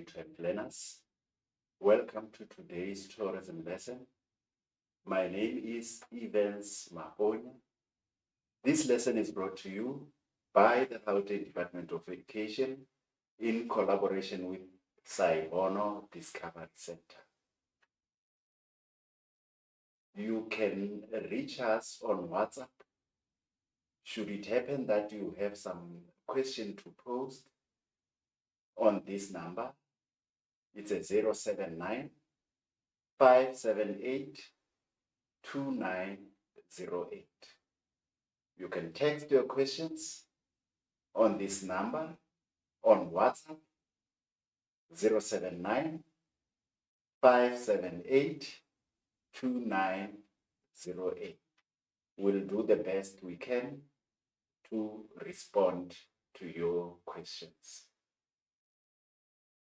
grade 12 learners. Welcome to today's tourism lesson. My name is Evans Maponya. This lesson is brought to you by the Gauteng Department of Education in collaboration with Saibono Discovery Center. You can reach us on WhatsApp. Should it happen that you have some question to post on this number, it's a 079 578 2908. You can text your questions on this number on WhatsApp 079 578 2908. We'll do the best we can to respond to your questions.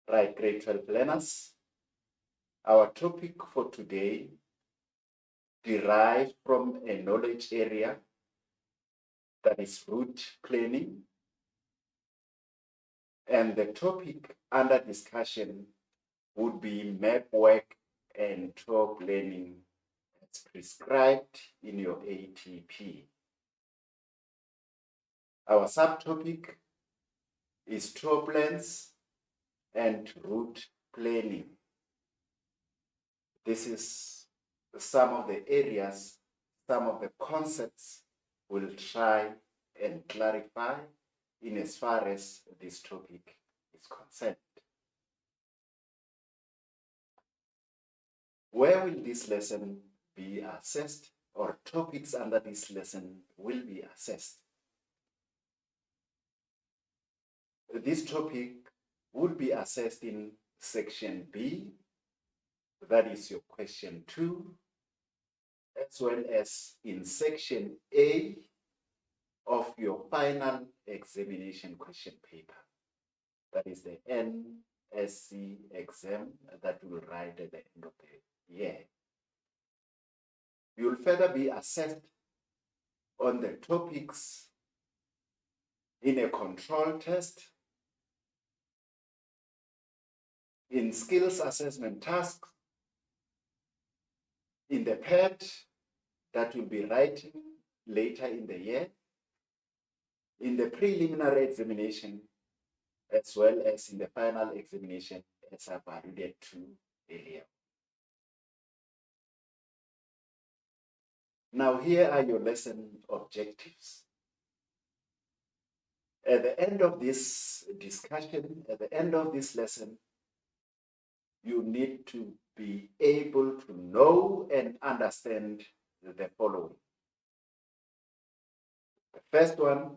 Right, grade 12 learners, our topic for today derives from a knowledge area that is route planning, and the topic under discussion would be map work and tour planning as prescribed in your ATP. Our subtopic is tour plans and route planning. This is some of the areas, some of the concepts we'll try and clarify in as far as this topic is concerned. Where will this lesson be assessed, or topics under this lesson will be assessed? This topic would be assessed in section B, that is your question 2, as well as in section A of your final examination question paper. That is the NSC exam that you will write at the end of the year. You will further be assessed on the topics in a control test, in skills assessment tasks, in the PET that will be writing later in the year, in the preliminary examination, as well as in the final examination, as I've alluded to earlier. Now, here are your lesson objectives. At the end of this discussion, at the end of this lesson, you need to be able to know and understand the following. The first one,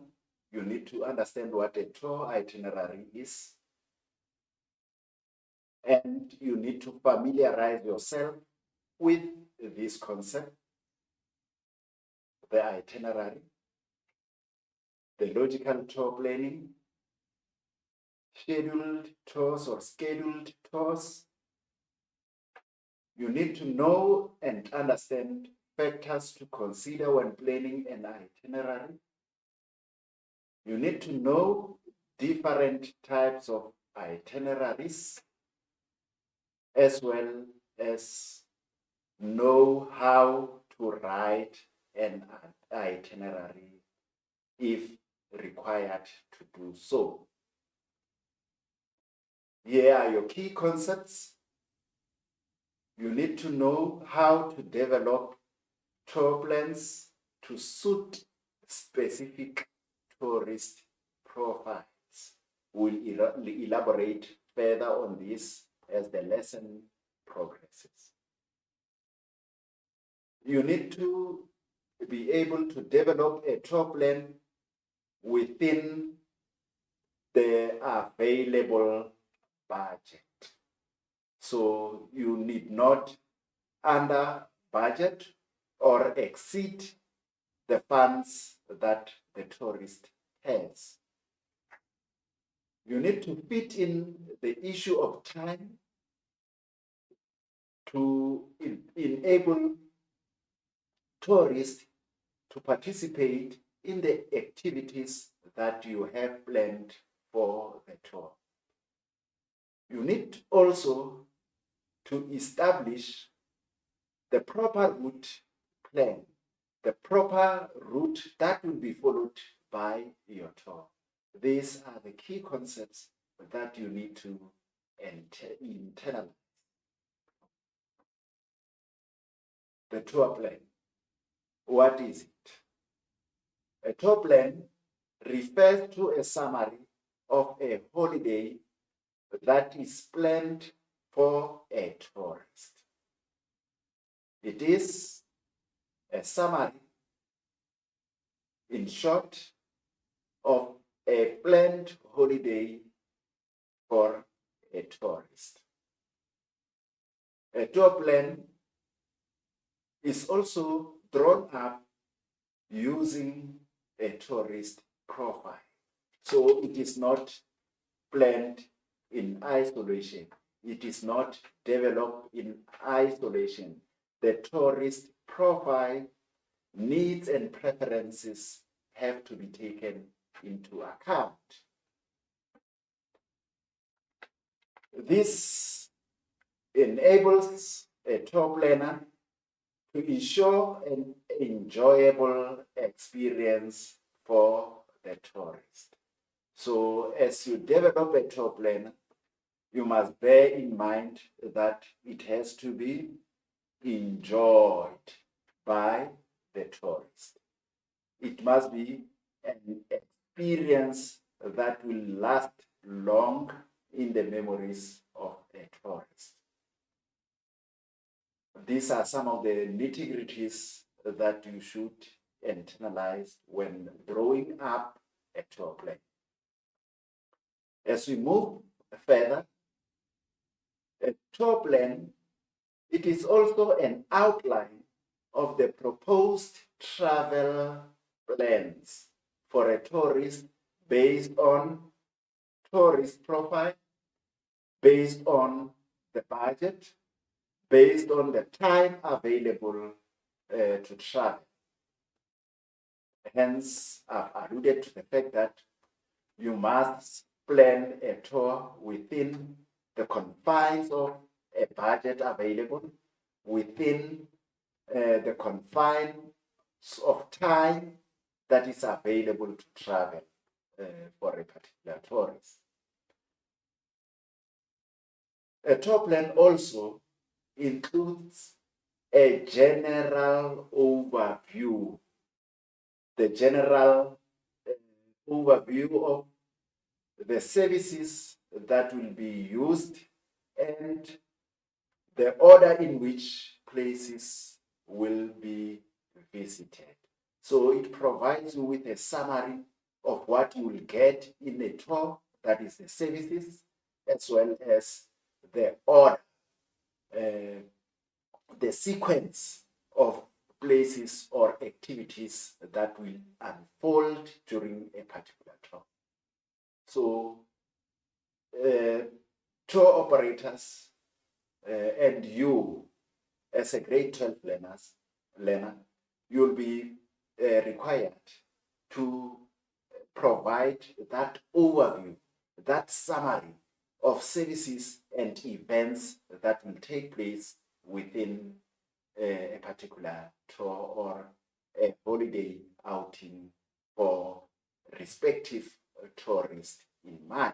you need to understand what a tour itinerary is, and you need to familiarize yourself with this concept, the itinerary, the logical tour planning, scheduled tours or scheduled tours. You need to know and understand factors to consider when planning an itinerary. You need to know different types of itineraries, as well as know how to write an itinerary if required to do so. Here are your key concepts. You need to know how to develop tour plans to suit specific tourist profiles. We'll elaborate further on this as the lesson progresses. You need to be able to develop a tour plan within the available budget. So you need not under budget or exceed the funds that the tourist has. You need to fit in the issue of time to enable tourists to participate in the activities that you have planned for the tour. You need also to establish the proper route plan, the proper route that will be followed by your tour. These are the key concepts that you need to internalize. The tour plan. What is it? A tour plan refers to a summary of a holiday that is planned for a tourist. It is a summary, in short, of a planned holiday for a tourist. A tour plan is also drawn up using a tourist profile. So it is not planned in isolation. It is not developed in isolation. The tourist profile needs and preferences have to be taken into account. This enables a tour planner to ensure an enjoyable experience for the tourist. So as you develop a tour plan, you must bear in mind that it has to be enjoyed by the tourist. It must be an experience that will last long in the memories of a tourist. These are some of the nitty-gritties that you should internalize when drawing up a tour plan. As we move further, a tour plan, it is also an outline of the proposed travel plans for a tourist based on tourist profile, based on the budget, based on the time available to travel. Hence, I've alluded to the fact that you must plan a tour within the confines of a budget available, within the confines of time that is available to travel for a particular tourist. A tour plan also includes a general overview, the general overview of the services that will be used and the order in which places will be visited. So it provides you with a summary of what you will get in a tour, that is the services, as well as the order, the sequence of places or activities that will unfold during a particular tour. So tour operators and you as a grade 12 learner, you'll be required to provide that overview, that summary of services and events that will take place within a particular tour or a holiday outing for respective tourists in mind.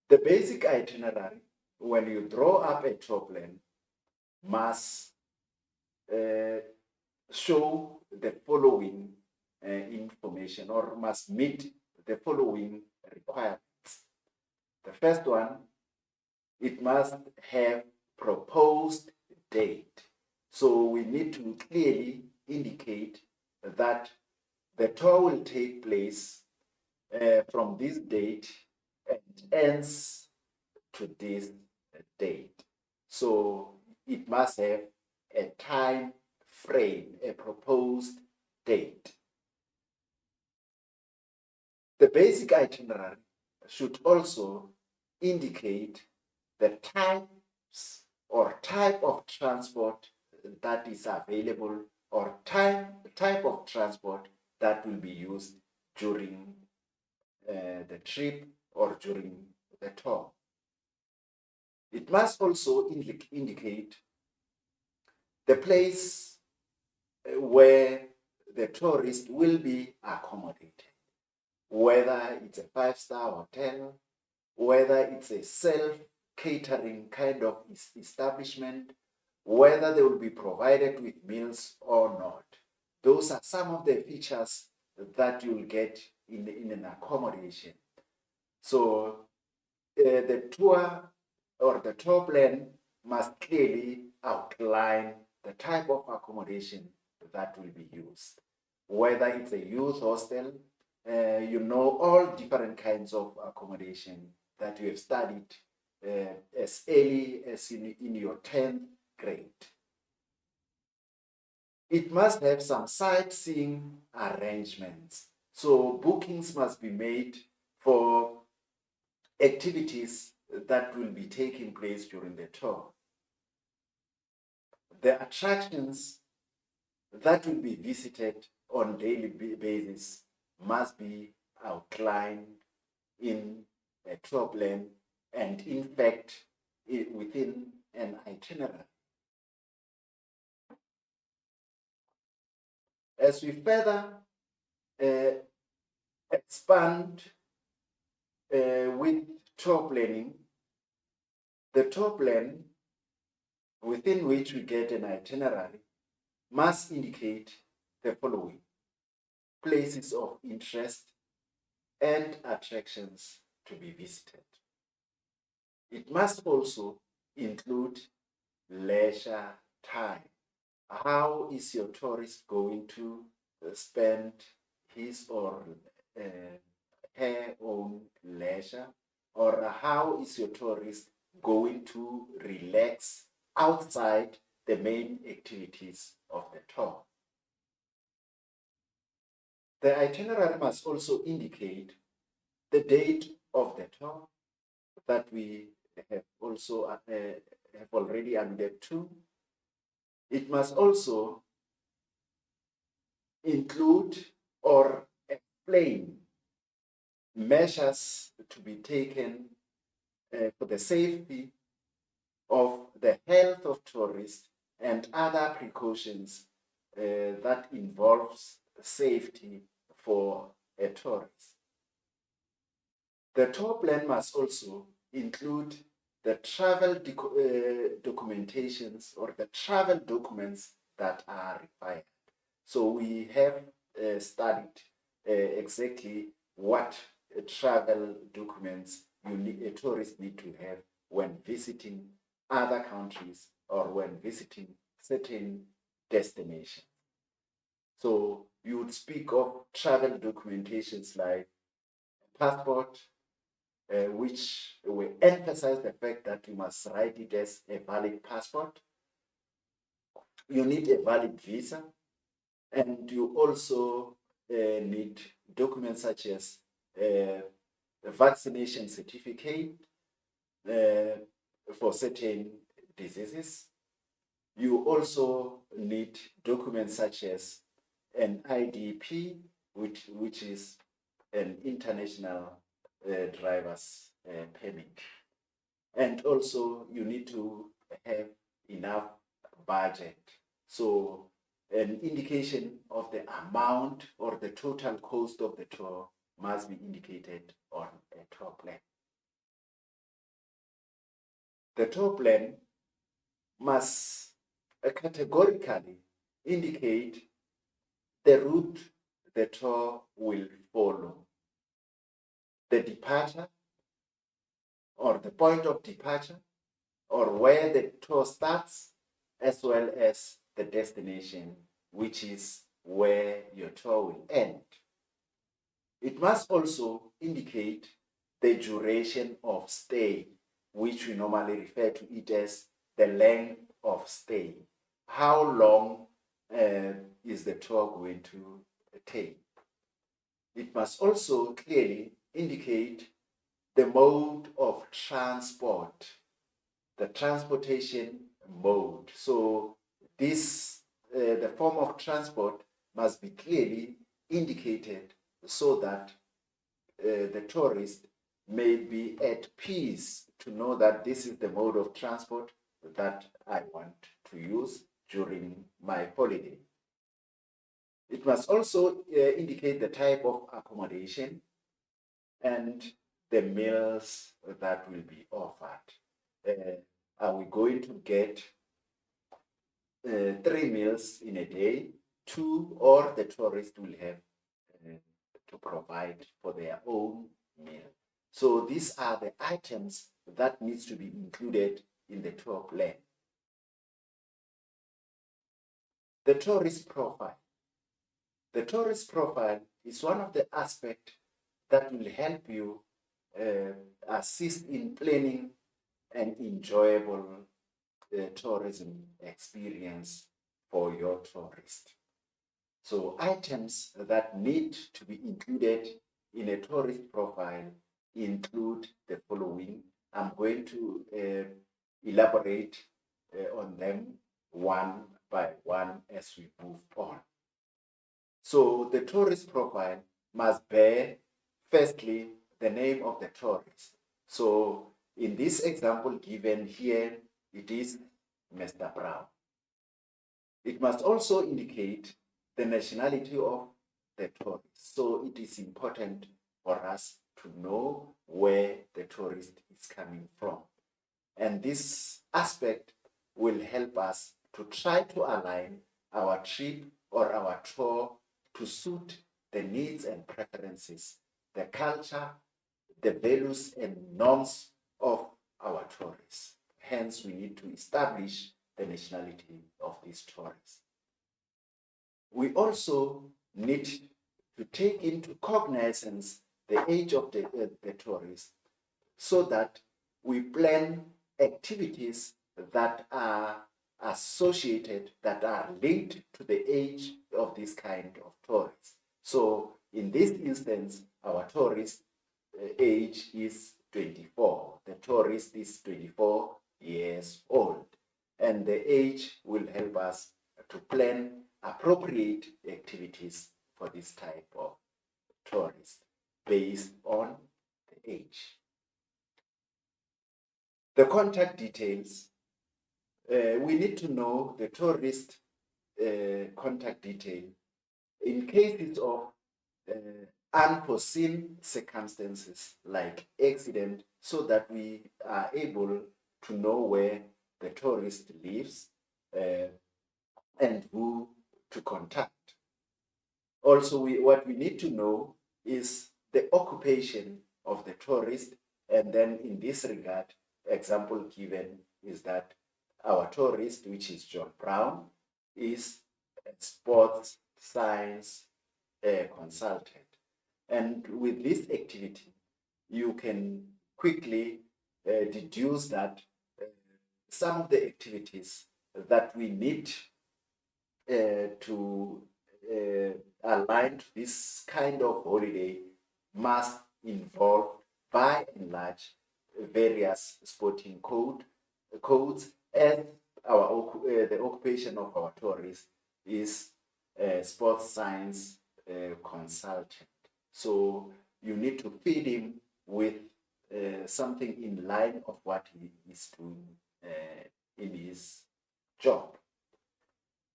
The basic itinerary, when you draw up a tour plan, must show the following information or must meet the following requirements. The first one, it must have proposed date. So we need to clearly indicate that the tour will take place from this date and ends to this date. So it must have a time frame, a proposed date. The basic itinerary should also indicate the types or type of transport that is available or type of transport that will be used during the trip or during the tour. It must also indicate the place where the tourist will be accommodated, whether it's a five-star hotel, whether it's a self-catering kind of establishment, whether they will be provided with meals or not. Those are some of the features that you'll get in an accommodation. So the tour or the tour plan must clearly outline the type of accommodation that will be used. Whether it's a youth hostel, all different kinds of accommodation that you have studied as early as in your 10th grade. It must have some sightseeing arrangements. So bookings must be made for activities that will be taking place during the tour. The attractions that will be visited on daily basis must be outlined in a tour plan and in fact within an itinerary. As we further expand with tour planning, the tour plan within which we get an itinerary must indicate the following: places of interest and attractions to be visited. It must also include leisure time. How is your tourist going to spend his or her own leisure? Or how is your tourist going to relax outside the main activities of the tour? The itinerary must also indicate the date of the tour that we have also have already alluded to. It must also include or explain measures to be taken for the safety of the health of tourists and other precautions that involves safety for a tourist. The tour plan must also include the travel documentations or the travel documents that are required. So we have studied exactly what travel documents a tourist need to have when visiting other countries or when visiting certain destinations. So you would speak of travel documentations like passport, which will emphasize the fact that you must write it as a valid passport. You need a valid visa, and you also need documents such as a vaccination certificate for certain diseases. You also need documents such as an IDP, which is an international driver's permit. And also you need to have enough budget. So an indication of the amount or the total cost of the tour must be indicated on a tour plan. The tour plan must categorically indicate the route the tour will follow, the departure or the point of departure, or where the tour starts, as well as the destination, which is where your tour will end. It must also indicate the duration of stay, which we normally refer to it as the length of stay. How long is the tour going to take? It must also clearly indicate the mode of transport, the transportation mode. So this, the form of transport must be clearly indicated so that the tourist may be at peace to know that this is the mode of transport that I want to use during my holiday. It must also indicate the type of accommodation and the meals that will be offered. Are we going to get 3 meals in a day, 2, or the tourist will have to provide for their own meal? So these are the items that needs to be included in the tour plan. The tourist profile. The tourist profile is one of the aspects that will help you assist in planning an enjoyable tourism experience for your tourist. So items that need to be included in a tourist profile include the following. I'm going to elaborate on them one by one as we move on. So the tourist profile must bear, firstly, the name of the tourist. So in this example given here, it is Mr. Brown. It must also indicate the nationality of the tourist. So it is important for us to know where the tourist is coming from. And this aspect will help us to try to align our trip or our tour to suit the needs and preferences, the culture, the values and norms of our tourists. Hence, we need to establish the nationality of these tourists. We also need to take into cognizance the age of the tourist so that we plan activities that are associated, that are linked to the age of this kind of tourist. So in this instance, our tourist age is 24. The tourist is 24 years old. And the age will help us to plan appropriate activities for this type of tourist based on the age. The contact details. We need to know the tourist contact detail in cases of unforeseen circumstances like accident, so that we are able to know where the tourist lives and who to contact. Also, what we need to know is the occupation of the tourist, and then in this regard, example given is that our tourist, which is John Brown, is a sports science consultant. And with this activity, you can quickly deduce that some of the activities that we need to align to this kind of holiday must involve, by and large, various sporting codes, and the occupation of our tourist is sports science consultant. So you need to feed him with something in line of what he is doing in his job.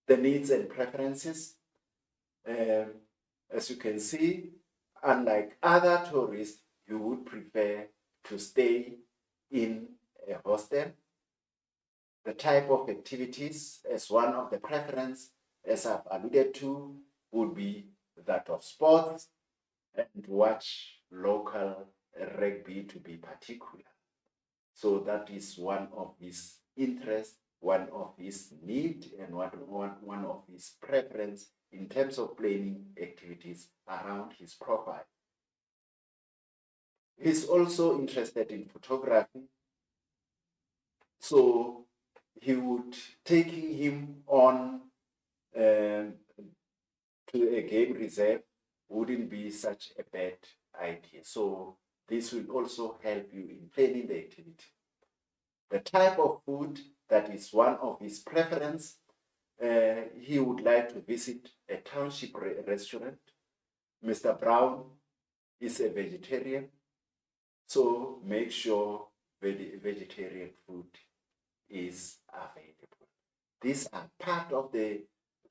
The needs and preferences. As you can see, unlike other tourists, you would prefer to stay in a hostel. The type of activities, as one of the preference, as I've alluded to, would be that of sports and watch local rugby to be particular. So that is one of his interests, one of his need, and one of his preference in terms of planning activities around his profile. He's also interested in photography, so he would taking him on to a game reserve wouldn't be such a bad idea. So this will also help you in planning the activity. The type of food, that is one of his preference. He would like to visit a township restaurant. Mr. Brown is a vegetarian, so make sure vegetarian food is available. These are part of the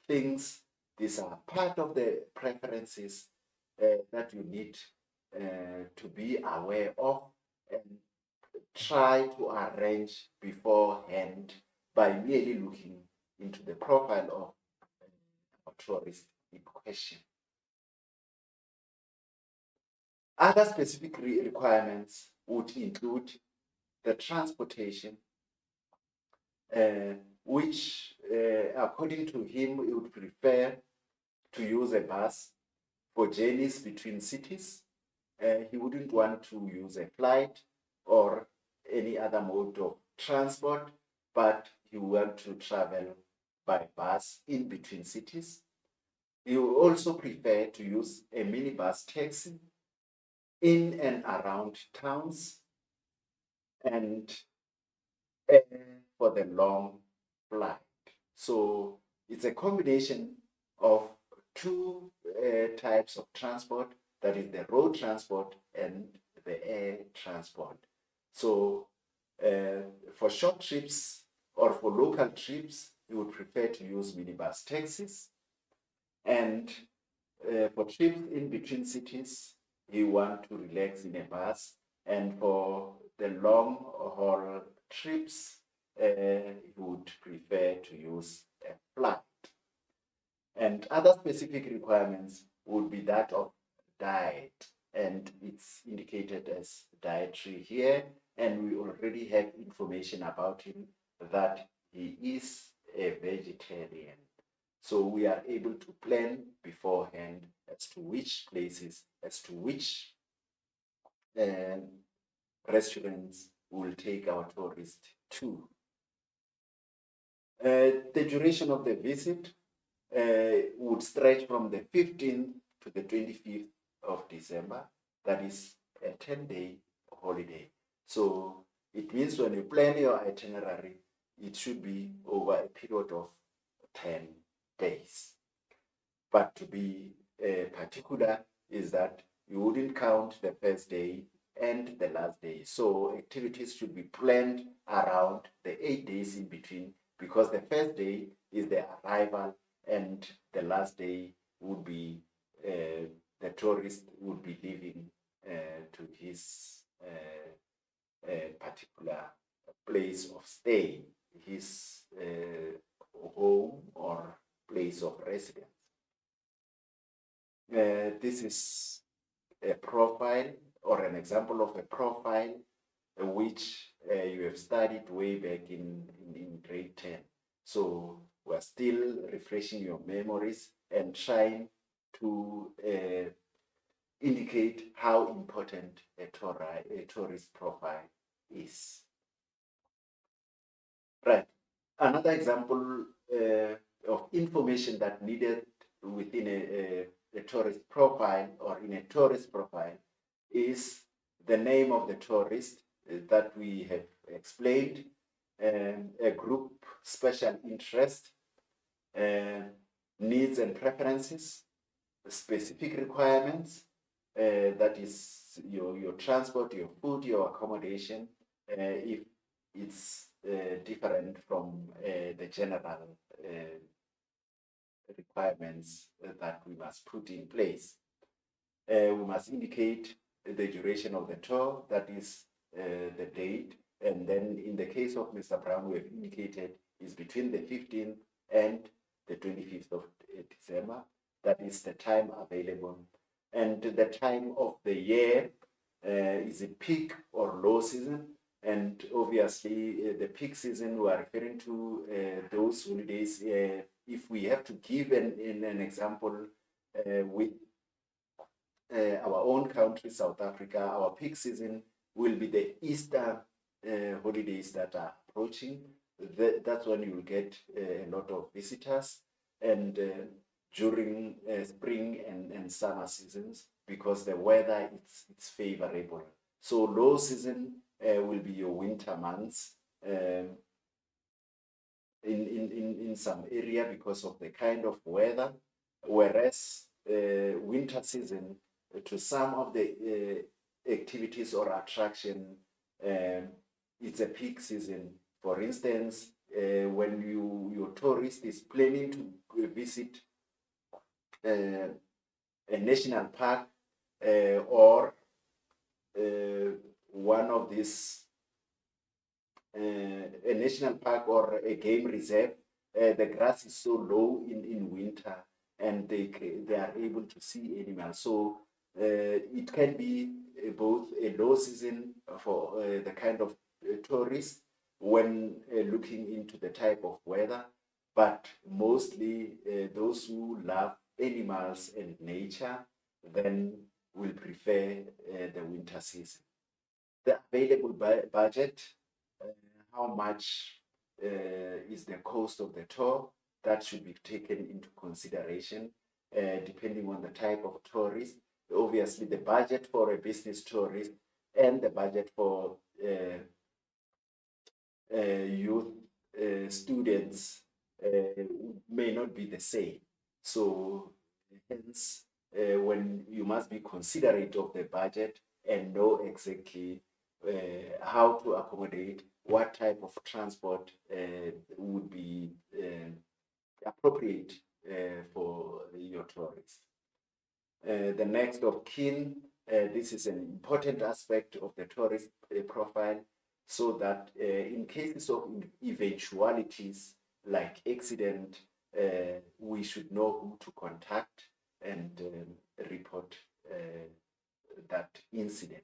things, these are part of the preferences that you need to be aware of and try to arrange beforehand by merely looking into the profile of a tourist in question. Other specific requirements would include the transportation, which, according to him, he would prefer to use a bus for journeys between cities. He wouldn't want to use a flight or any other mode of transport, but he would want to travel by bus in between cities. He would also prefer to use a minibus taxi in and around towns and for the long flight. So it's a combination of two types of transport, that is the road transport and the air transport. So for short trips or for local trips, you would prefer to use minibus taxis. And for trips in between cities, you want to relax in a bus. And for the long haul trips, you would prefer to use a flight. And other specific requirements would be that of diet, and it's indicated as dietary here. And we already have information about him that he is a vegetarian. So we are able to plan beforehand as to which places, as to which restaurants will take our tourists to. The duration of the visit would stretch from the 15th to the 25th of December. That is a 10-day holiday. So it means when you plan your itinerary, it should be over a period of 10 days. But to be particular is that you wouldn't count the first day and the last day. So activities should be planned around the 8 days in between, because the first day is the arrival and the last day would be the tourist would be leaving to his particular place of stay, his home or place of residence. This is a profile or an example of a profile which you have studied way back in grade 10. So we're still refreshing your memories and trying to indicate how important a tourist profile is. Right. Another example of information that needed within a tourist profile or in a tourist profile is the name of the tourist that we have explained, a group special interest, needs and preferences, specific requirements, that is your transport, your food, your accommodation, if it's different from the general requirements that we must put in place. We must indicate the duration of the tour, that is the date, and then in the case of Mr. Brown, we have indicated is between the 15th and the 25th of December. That is the time available. And the time of the year, is it peak or low season? And obviously, the peak season, we are referring to those holidays. If we have to give an example with our own country, South Africa, our peak season will be the Easter holidays that are approaching. That's when you will get a lot of visitors, and during spring and summer seasons, because the weather it's favorable. So low season will be your winter months in some area because of the kind of weather, whereas winter season to some of the activities or attraction. It's a peak season. For instance, when your tourist is planning to visit a national park or one of these a national park or a game reserve, the grass is so low in winter, and they are able to see animals. So it can be both a low season for the kind of tourist when looking into the type of weather, but mostly those who love animals and nature then will prefer the winter season. The available budget, uh, how much is the cost of the tour, that should be taken into consideration depending on the type of tourist. Obviously, the budget for a business tourist and the budget for youth students may not be the same. So, hence, when you must be considerate of the budget and know exactly how to accommodate what type of transport would be appropriate for your tourist. The next of kin, this is an important aspect of the tourist profile, so that in cases of eventualities like accident, we should know who to contact and report that incident.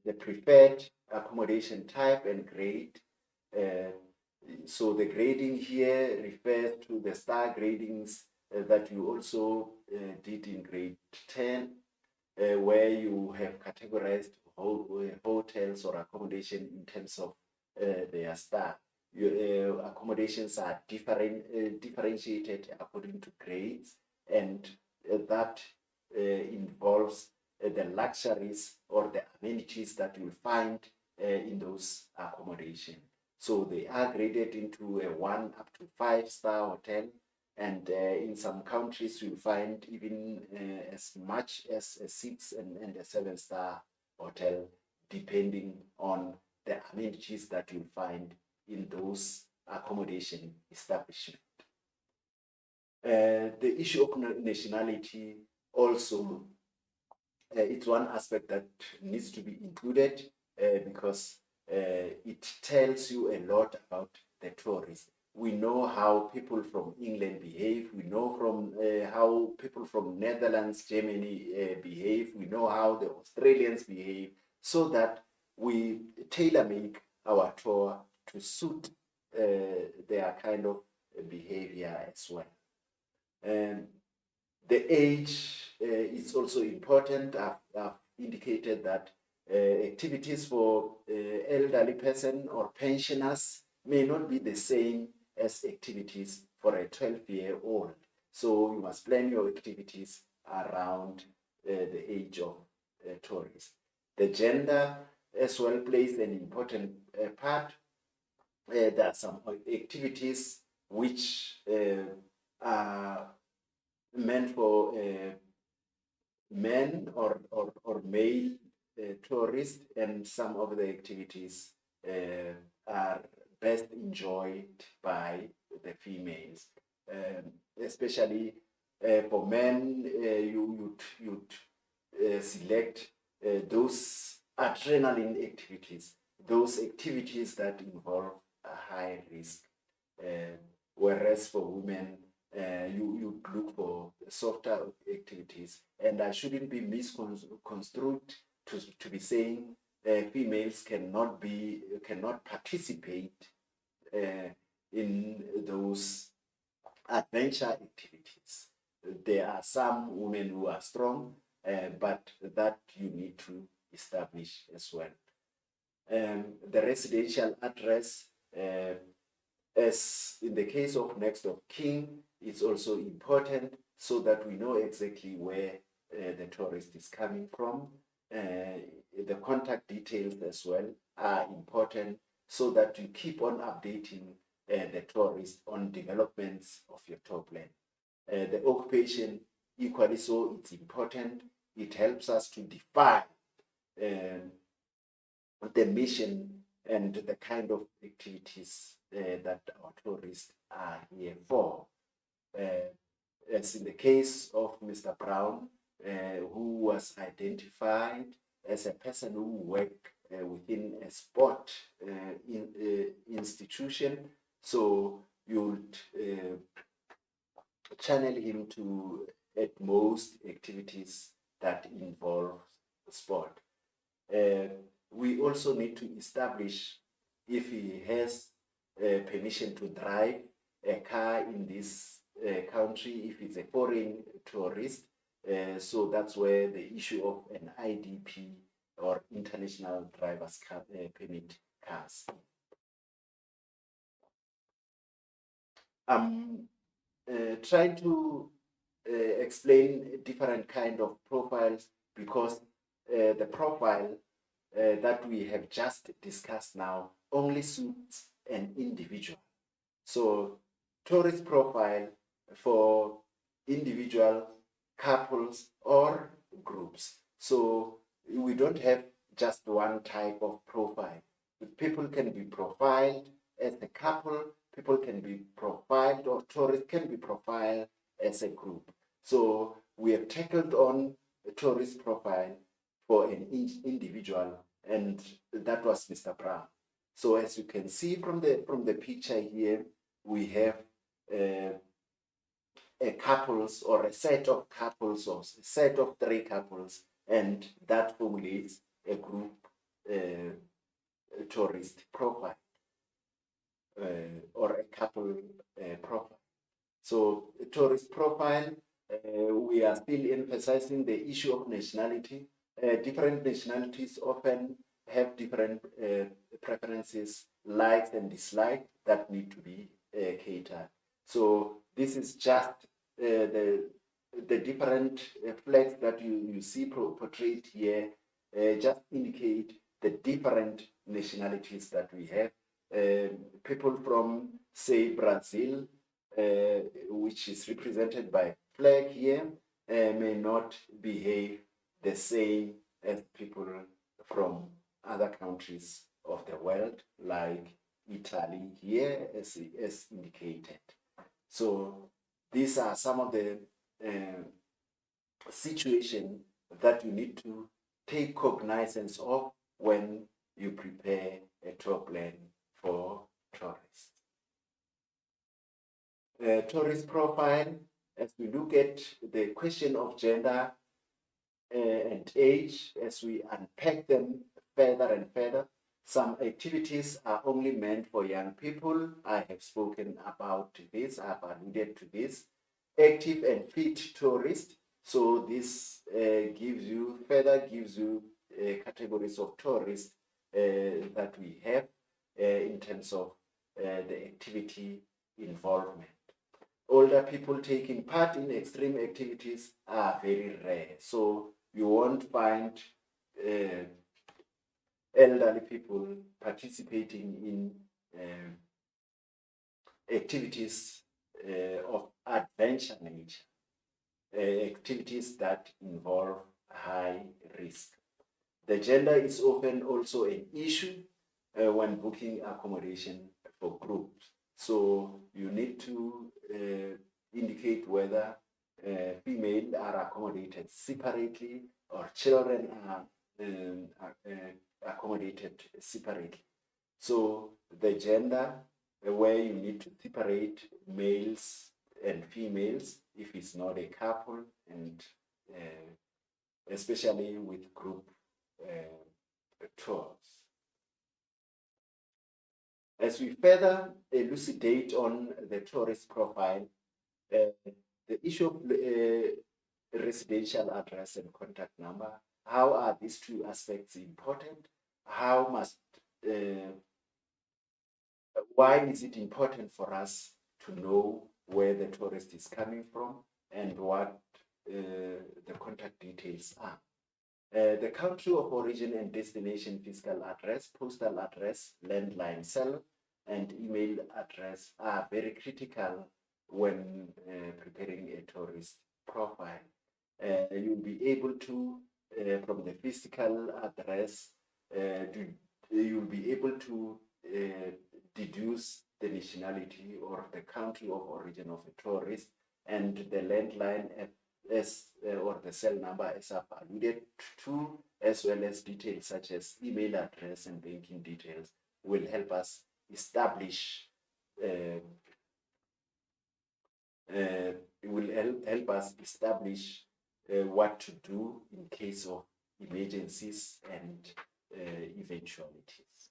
The preferred accommodation type and grade. So the grading here refers to the star gradings that you also did in grade 10, where you have categorized hotels or accommodation in terms of their star. Your accommodations are differentiated according to grades, and that involves the luxuries or the amenities that you'll find in those accommodations. So they are graded into a 1 up to 5-star hotel, and in some countries you'll find even as much as a 6 and a 7-star hotel, depending on the amenities that you'll find in those accommodation establishments. The issue of nationality also, it's one aspect that needs to be included because it tells you a lot about the tourist. We know how people from England behave. We know from how people from Netherlands, Germany behave. We know how the Australians behave, so that we tailor-make our tour to suit their kind of behavior as well. And the age is also important. I've indicated that activities for elderly person or pensioners may not be the same as activities for a 12-year-old. So you must plan your activities around the age of tourists. The gender as well plays an important part. There are some activities which are meant for men or male tourists, and some of the activities are best enjoyed by the females. Especially for men, you'd select those adrenaline activities, those activities that involve a high risk. Whereas for women, you look for softer activities, and I shouldn't be misconstrued to be saying females cannot participate in those adventure activities. There are some women who are strong, but that you need to establish as well. The residential address, as in the case of next of kin, it's also important so that we know exactly where the tourist is coming from. The contact details as well are important so that you keep on updating the tourist on developments of your tour plan. The occupation, equally so, it's important. it helps us to define the mission and the kind of activities that our tourists are here for. As in the case of Mr. Brown, who was identified as a person who worked within a sport institution, so you'd channel him to at most activities that involve sport. We also need to establish if he has permission to drive a car in this country, if it's a foreign tourist. So that's where the issue of an IDP or international driver's permit comes. I'm trying to explain different kind of profiles because the profile that we have just discussed now only suits an individual. So tourist profile for individual couples or groups. So we don't have just one type of profile. People can be profiled as a couple, people can be profiled, or tourists can be profiled as a group. So we have tackled on a tourist profile for an individual, and that was Mr. Brown. So as you can see from the picture here, we have a couples or a set of couples or a set of 3 couples, and that formulates a group tourist profile or a couple profile. So tourist profile, we are still emphasizing the issue of nationality. Different nationalities often have different preferences, likes and dislikes that need to be catered. So this is just the different flags that you see portrayed here just indicate the different nationalities that we have. People from, say, Brazil, which is represented by flag here, may not behave the same as people from other countries of the world, like Italy here, as indicated. So these are some of the situations that you need to take cognizance of when you prepare a tour plan for tourists. Tourist profile, as we look at the question of gender and age, as we unpack them further and further, some activities are only meant for young people. I have spoken about this, I've alluded to this. Active and fit tourist. So this gives you categories of tourists that we have in terms of the activity involvement. Older people taking part in extreme activities are very rare. So you won't find elderly people participating in activities of adventure nature, activities that involve high risk. The gender is often also an issue when booking accommodation for groups. So you need to indicate whether female are accommodated separately or children are accommodated separately. So the gender, where you need to separate males and females if it's not a couple, and especially with group tours. As we further elucidate on the tourist profile, the issue of residential address and contact number, how are these 2 aspects important? How must, why is it important for us to know where the tourist is coming from and what the contact details are? The country of origin and destination physical address, postal address, landline cell, and email address are very critical when preparing a tourist profile. You'll be able to, from the physical address, you'll be able to deduce the nationality or the country of origin of a tourist, and the landline as or the cell number as I've alluded to, as well as details such as email address and banking details, will help us establish uh, it will help us establish what to do in case of emergencies and eventualities.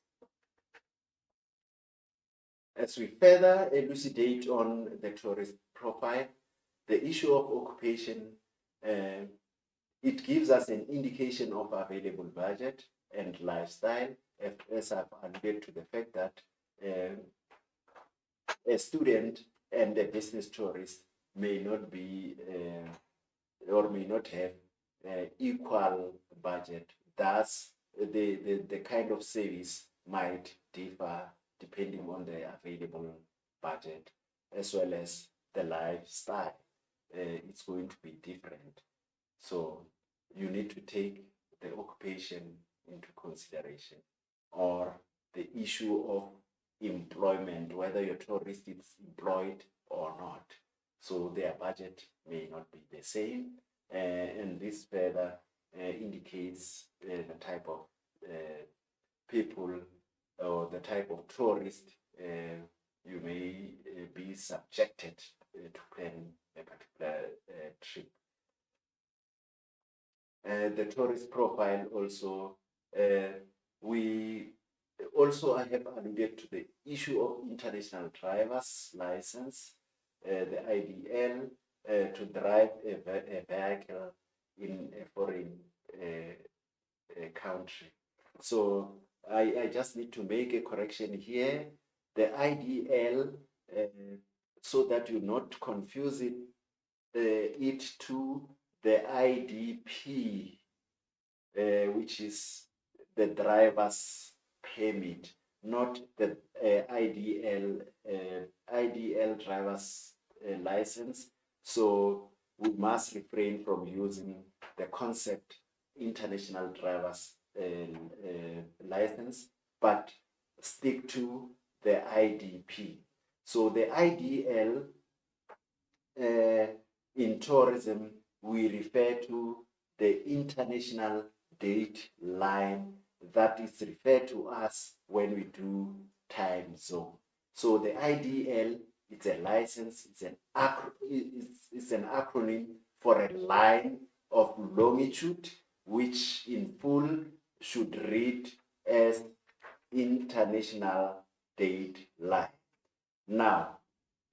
As we further elucidate on the tourist profile, the issue of occupation, it gives us an indication of available budget and lifestyle, as I've alluded to the fact that a student and a business tourist may not be or may not have equal budget. Thus, the kind of service might differ depending on the available budget, as well as the lifestyle. It's going to be different. So you need to take the occupation into consideration, or the issue of employment, whether your tourist is employed or not. So their budget may not be the same, and this further indicates the type of people or the type of tourist you may be subjected to plan a particular trip. The tourist profile also, we also, I have alluded to the issue of international driver's license, the IDL, to drive a vehicle in a foreign country. So I just need to make a correction here. The IDL, so that you not confuse it to the IDP, which is the driver's permit, not the IDL driver's license. So we must refrain from using the concept international driver's license, but stick to the IDP. So the IDL in tourism, we refer to the international date line that is referred to us when we do time zone. So the IDL, it's a license, it's an acronym for a line of longitude, which in full should read as international date line. Now,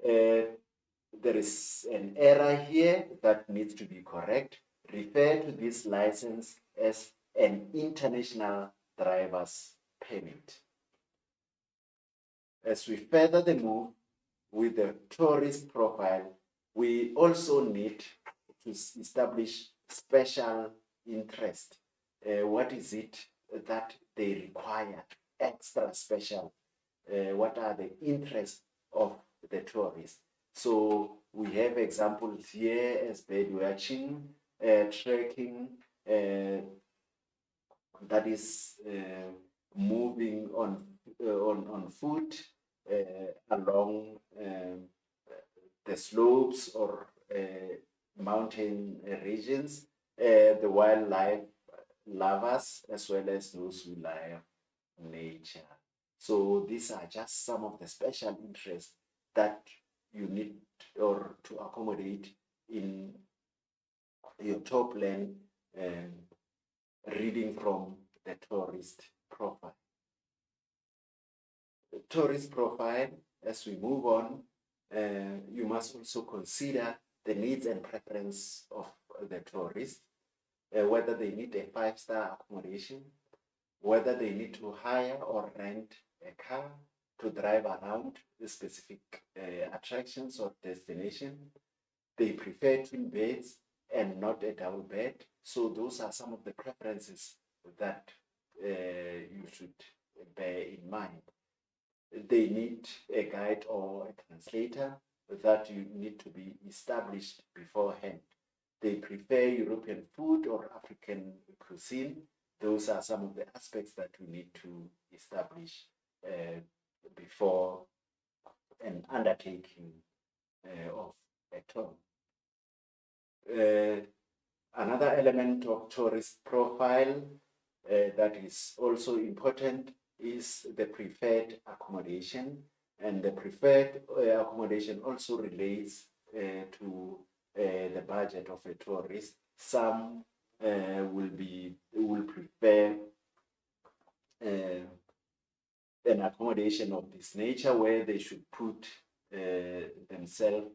there is an error here that needs to be correct. Refer to this license as an international driver's permit. As we further the move with the tourist profile, we also need to establish special interest. What is it that they require extra special? What are the interests of the tourist? So we have examples here as bird watching, trekking, that is moving on foot along the slopes or mountain regions, the wildlife lovers, as well as those who love nature. So these are just some of the special interests that you need or to accommodate in your top plan, reading from the tourist profile. The tourist profile, as we move on, you must also consider the needs and preference of the tourist, whether they need a 5-star accommodation, whether they need to hire or rent a car to drive around the specific attractions or destination. They prefer twin beds and not a double bed. So those are some of the preferences that you should bear in mind. They need a guide or a translator that you need to be established beforehand. they prefer European food or African cuisine. Those are some of the aspects that we need to establish before an undertaking of a tour. Another element of tourist profile that is also important is the preferred accommodation, and the preferred accommodation also relates to the budget of a tourist. Some will prefer an accommodation of this nature where they should put themselves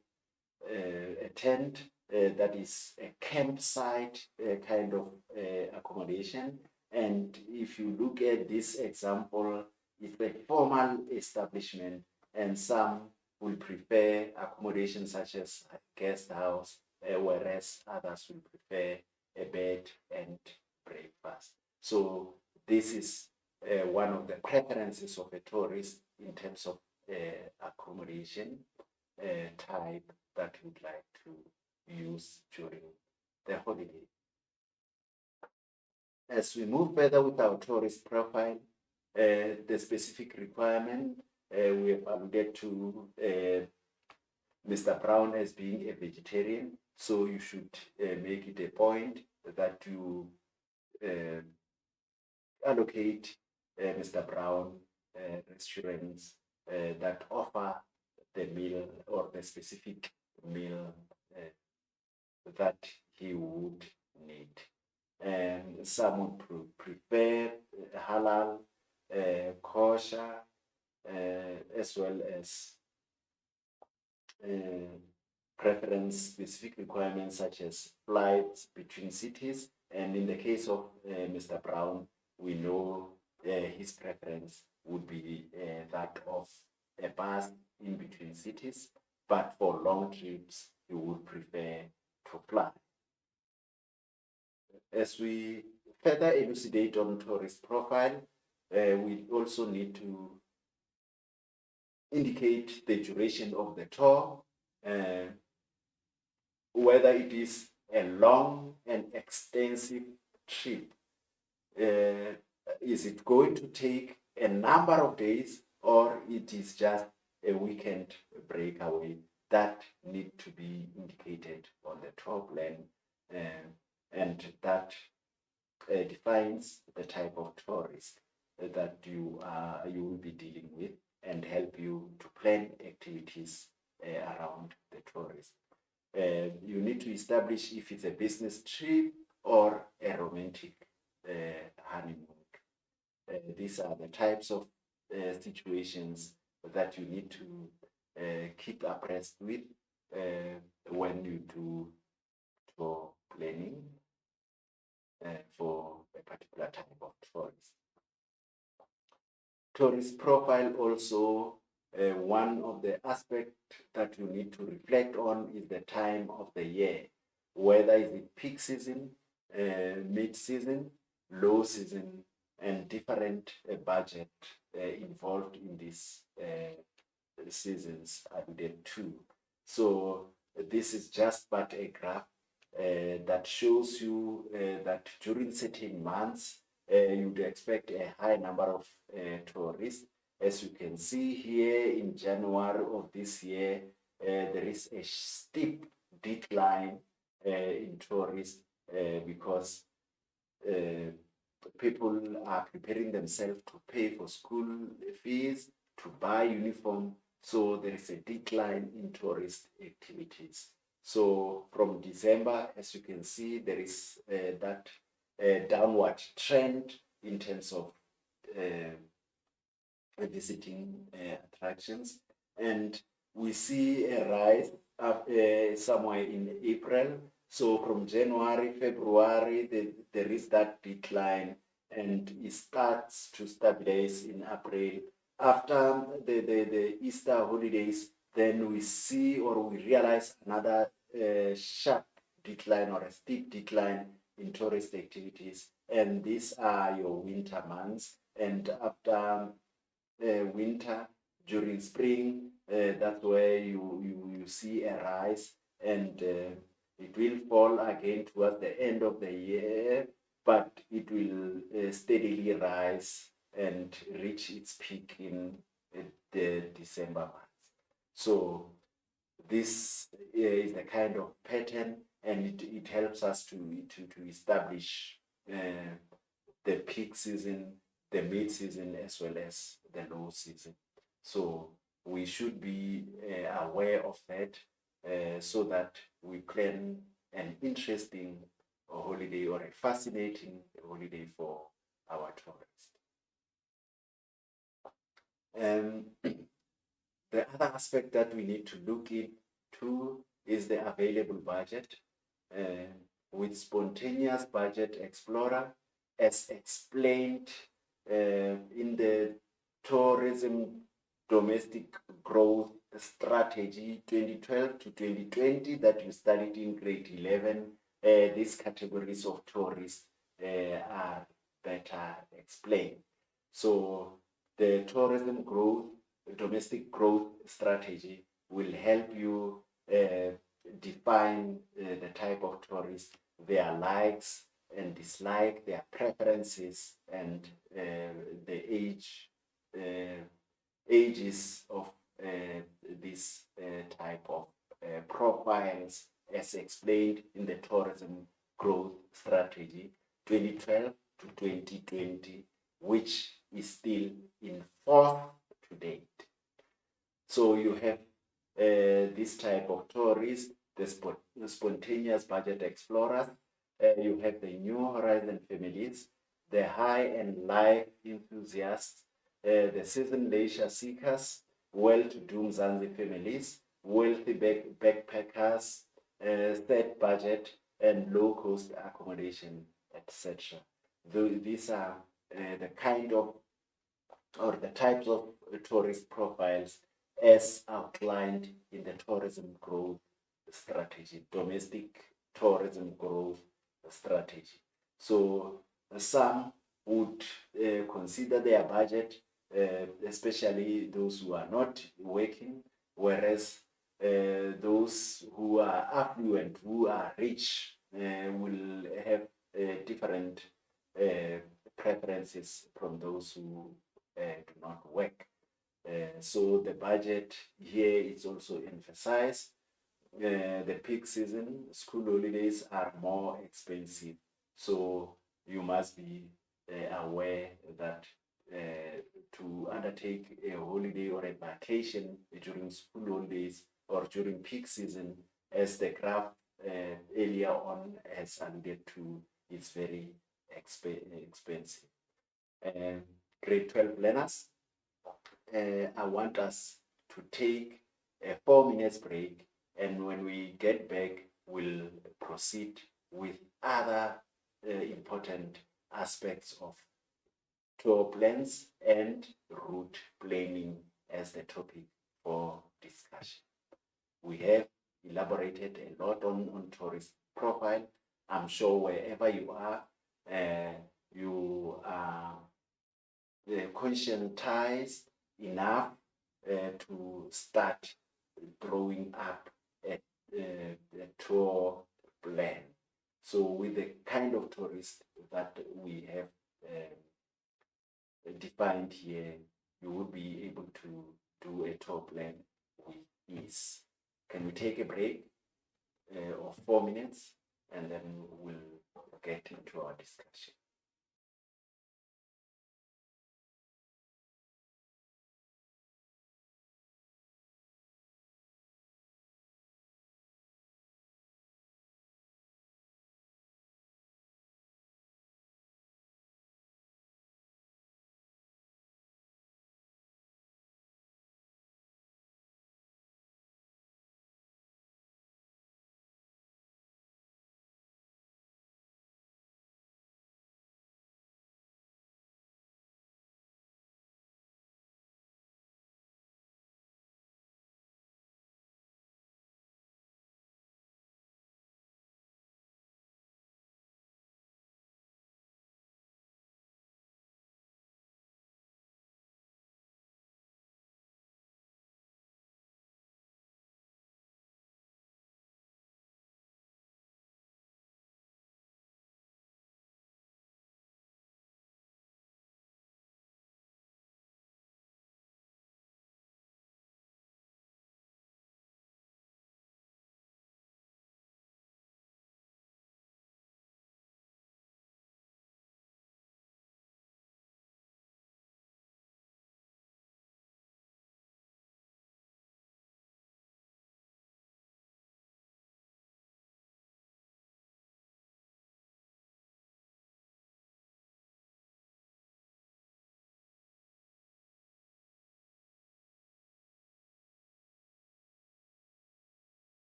a tent that is a campsite kind of accommodation. And if you look at this example, it's a formal establishment, and some will prefer accommodation such as a guest house, whereas others will prefer a bed and breakfast. So this is one of the preferences of a tourist in terms of accommodation type that would like to use during the holiday. As we move further with our tourist profile, the specific requirement, we have alluded to Mr. Brown as being a vegetarian, so you should make it a point that you allocate Mr. Brown restaurants that offer the meal or the specific meal that he would need. And some would prefer halal, kosher, as well as preference specific requirements such as flights between cities. And in the case of Mr. Brown, we know his preference would be that of a bus in between cities, but for long trips, he would prefer to fly. As we further elucidate on tourist profile, we also need to indicate the duration of the tour, whether it is a long and extensive trip. Is it going to take a number of days, or it is just a weekend breakaway? That need to be indicated on the tour plan, and that defines the type of tourist that you will be dealing with and help you to plan activities around the tourist. You need to establish if it's a business trip or a romantic honeymoon. These are the types of situations that you need to keep abreast with when you do tour planning for a particular type of tourist. Tourist profile also, one of the aspects that you need to reflect on is the time of the year, whether is it peak season, mid-season, low season, and different budget involved in these seasons alluded to. So this is just but a graph that shows you that during certain months, you'd expect a high number of tourists. As you can see here in January of this year, there is a steep decline in tourists because people are preparing themselves to pay for school fees, to buy uniform. So there is a decline in tourist activities. So from December, as you can see, there is that downward trend in terms of visiting attractions. And we see a rise somewhere in April. So from January, February, there is that decline, and it starts to stabilize in April. After the Easter holidays, then we see or we realize another sharp decline or a steep decline in tourist activities. And these are your winter months. And after winter, during spring, that's where you see a rise. And It will fall again towards the end of the year, but it will steadily rise and reach its peak in the December month. So this is the kind of pattern, and it helps us to establish the peak season, the mid season, as well as the low season. So we should be aware of that so that we plan an interesting holiday or a fascinating holiday for our tourists. The other aspect that we need to look into is the available budget. With Spontaneous Budget Explorer, as explained in the Tourism Domestic Growth Strategy 2012 to 2020 that you studied in grade 11, these categories of tourists are better explained. So the tourism growth, domestic growth strategy will help you define the type of tourist, their likes and dislike, their preferences, and the ages of this type of profiles as explained in the tourism growth strategy 2012 to 2020, which is still in force to date. So you have this type of tourists, the spontaneous budget explorers, you have the New Horizon families, the high and life enthusiasts, the seasoned leisure seekers, well-to-do Mzansi families, wealthy backpackers, set budget, and low-cost accommodation, etc. These are the kind of or the types of tourist profiles as outlined in the tourism growth strategy, domestic tourism growth strategy. So some would consider their budget, especially those who are not working, whereas those who are affluent, who are rich, will have different preferences from those who do not work. So the budget here is also emphasized. The peak season, school holidays are more expensive. So you must be aware that to undertake a holiday or a vacation during school holidays or during peak season, as the graph earlier on has alluded to, is very expensive. Grade 12 learners, I want us to take a 4 minutes break, and when we get back, we'll proceed with other important aspects of tour plans and route planning as the topic for discussion. We have elaborated a lot on tourist profile. I'm sure wherever you are, you are conscientized enough to start drawing up a tour plan. So with the kind of tourist that we have defined here, you will be able to do a tour plan with ease. Can we take a break of 4 minutes, and then we'll get into our discussion.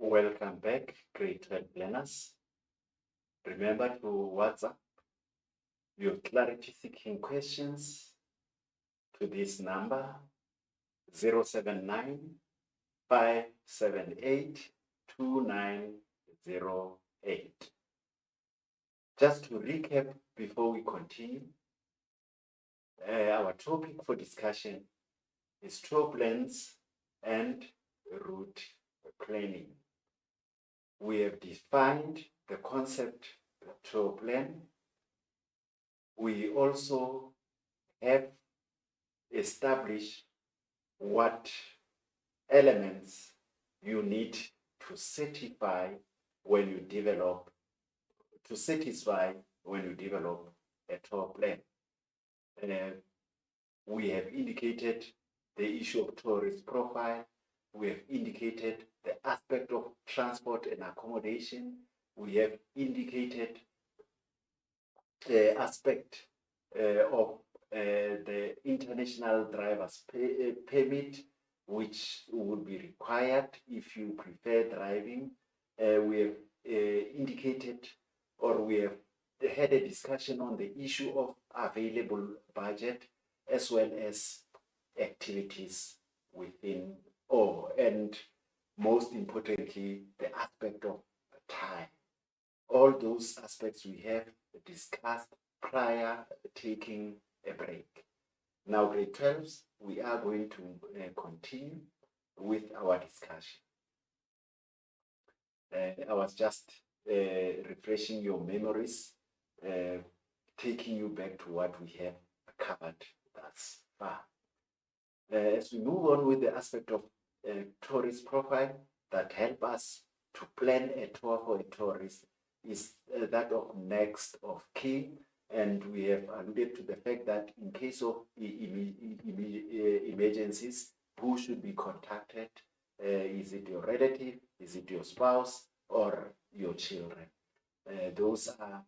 Welcome back, grade 12 learners. Remember to WhatsApp your clarity seeking questions to this number 079 578 2908. Just to recap before we continue, our topic for discussion is tour plans and route planning. We have defined the concept tour plan. We also have established what elements you need to satisfy when you develop a tour plan. We have indicated the issue of tourist profile. We have indicated the aspect of transport and accommodation. We have indicated the aspect of the international driver's permit, which will be required if you prefer driving. We have indicated, or we have had a discussion on the issue of available budget, as well as activities within, and most importantly, the aspect of time. All those aspects we have discussed prior taking a break. Now, grade 12s, we are going to continue with our discussion. I was just refreshing your memories, taking you back to what we have covered thus far. As we move on with the aspect of tourist profile that help us to plan a tour for a tourist is that of next of kin, and we have alluded to the fact that in case of emergencies, who should be contacted? Is it your relative? Is it your spouse or your children? Those are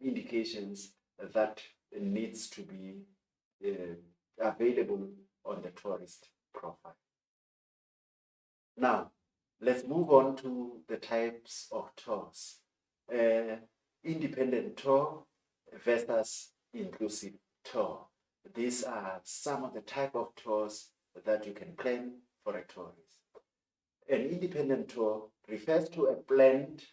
indications that needs to be available on the tourist profile. Now, let's move on to the types of tours. Independent tour versus inclusive tour. These are some of the type of tours that you can plan for a tourist. An independent tour refers to a planned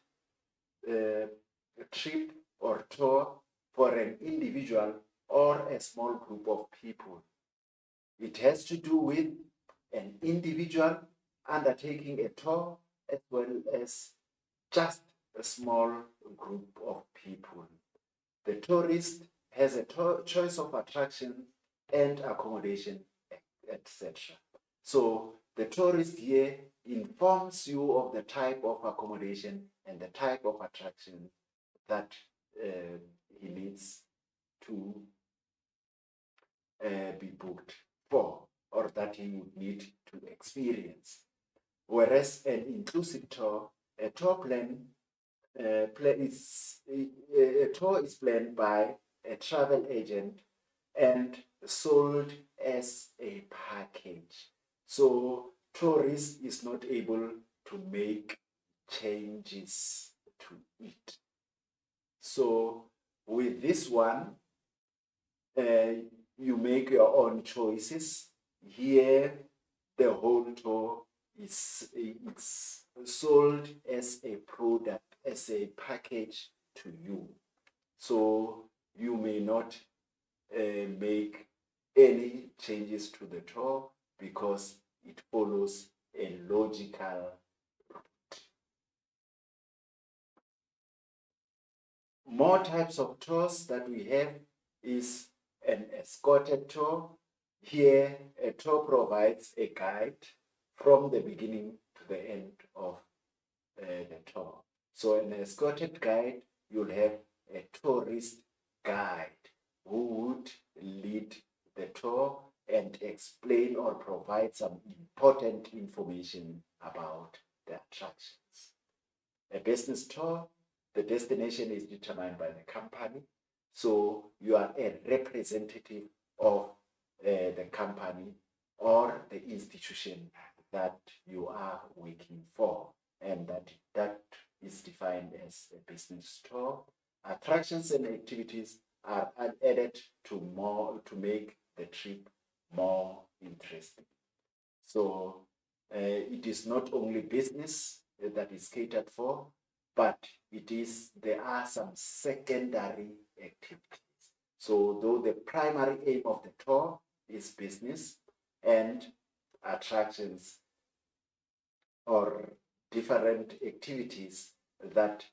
trip or tour for an individual or a small group of people. It has to do with an individual undertaking a tour, as well as just a small group of people. The tourist has a choice of attraction and accommodation, etc. So the tourist here informs you of the type of accommodation and the type of attraction that he needs to be booked for, or that he would need to experience. Whereas an inclusive tour, a tour is planned by a travel agent and sold as a package. So tourist is not able to make changes to it. So with this one, you make your own choices. Here, the whole tour it's sold as a product, as a package to you. So you may not make any changes to the tour because it follows a logical route. More types of tours that we have is an escorted tour. Here, a tour provides a guide from the beginning to the end of the tour. So an escorted guide, you'll have a tourist guide who would lead the tour and explain or provide some important information about the attractions. A business tour, the destination is determined by the company. So you are a representative of the company or the institution that you are working for. and that is defined as a business tour. Attractions and activities are added to make the trip more interesting. So it is not only business that is catered for, but there are some secondary activities. So though the primary aim of the tour is business and attractions or different activities that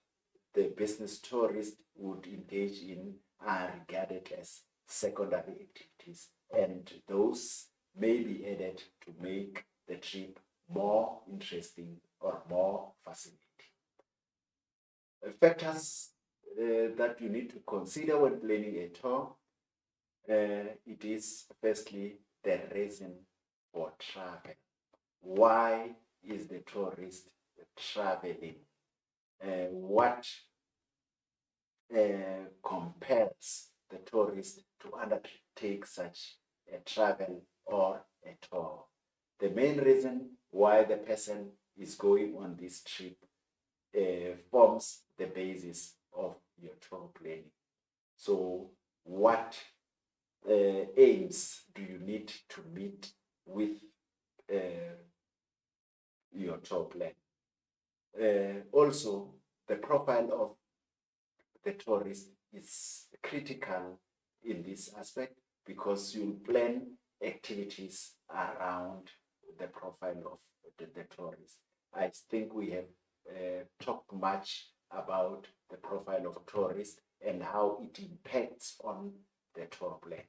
the business tourist would engage in are regarded as secondary activities, and those may be added to make the trip more interesting or more fascinating. Factors that you need to consider when planning a tour, it is firstly the reason for travel. Why is the tourist traveling? What compels the tourist to undertake such a travel or a tour? The main reason why the person is going on this trip forms the basis of your tour planning. So, what aims do you need to meet with your tour plan? Also, the profile of the tourist is critical in this aspect because you plan activities around the profile of the tourist. I think we have talked much about the profile of tourists and how it impacts on the tour plan.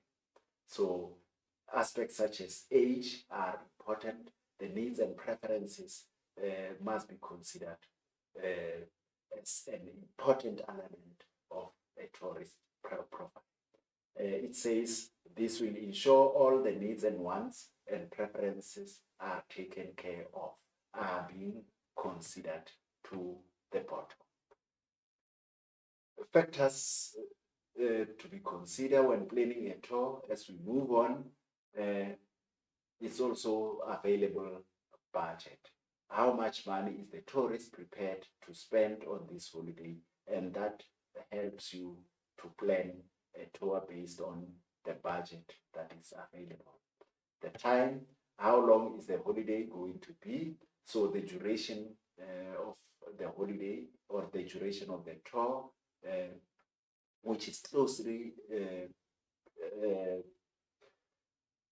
So aspects such as age are important. The needs and preferences must be considered as an important element of a tourist profile. It says this will ensure all the needs and wants and preferences are taken care of, are being considered to the bottom. Factors to be considered when planning a tour as we move on is also available budget. How much money is the tourist prepared to spend on this holiday? And that helps you to plan a tour based on the budget that is available. The time, how long is the holiday going to be? So the duration of the holiday or the duration of the tour, which is closely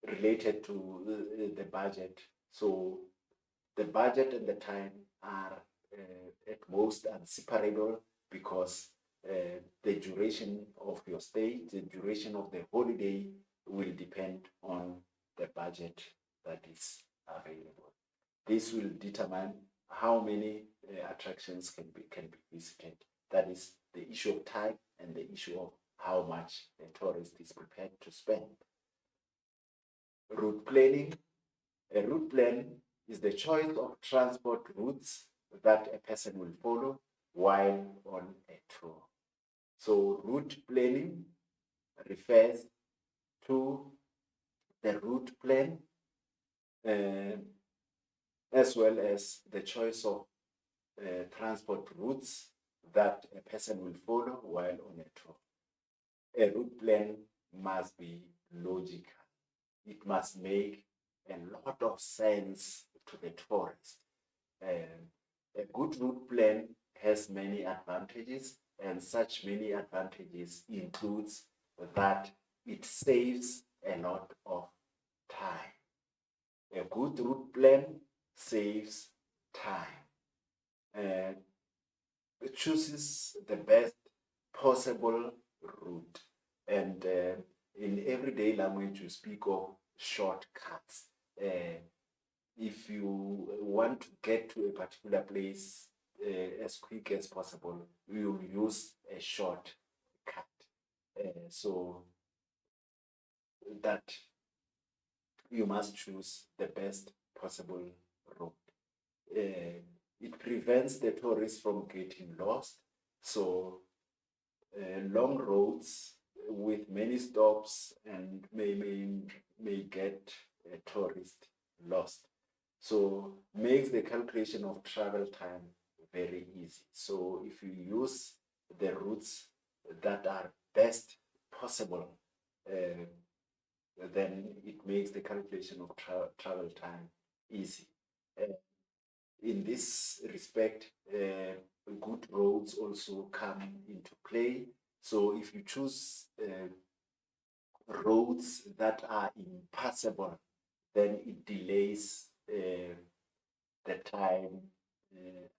related to the budget. So the budget and the time are at most inseparable because the duration of your stay, the duration of the holiday will depend on the budget that is available. This will determine how many attractions can be visited. That is the issue of time and the issue of how much a tourist is prepared to spend. Route planning. A route plan is the choice of transport routes that a person will follow while on a tour. So route planning refers to the route plan as well as the choice of transport routes that a person will follow while on a tour. A route plan must be logical. It must make a lot of sense to the tourist. A good route plan has many advantages, and such many advantages includes that it saves a lot of time. A good route plan saves time. It chooses the best possible route, and in everyday language you speak of shortcuts. If you want to get to a particular place as quick as possible, you will use a shortcut. So that you must choose the best possible route. It prevents the tourist from getting lost. So long roads with many stops and may get a tourist lost. So makes the calculation of travel time very easy. So if you use the routes that are best possible, then it makes the calculation of travel time easy. In this respect, good roads also come into play. So if you choose roads that are impassable, then it delays the time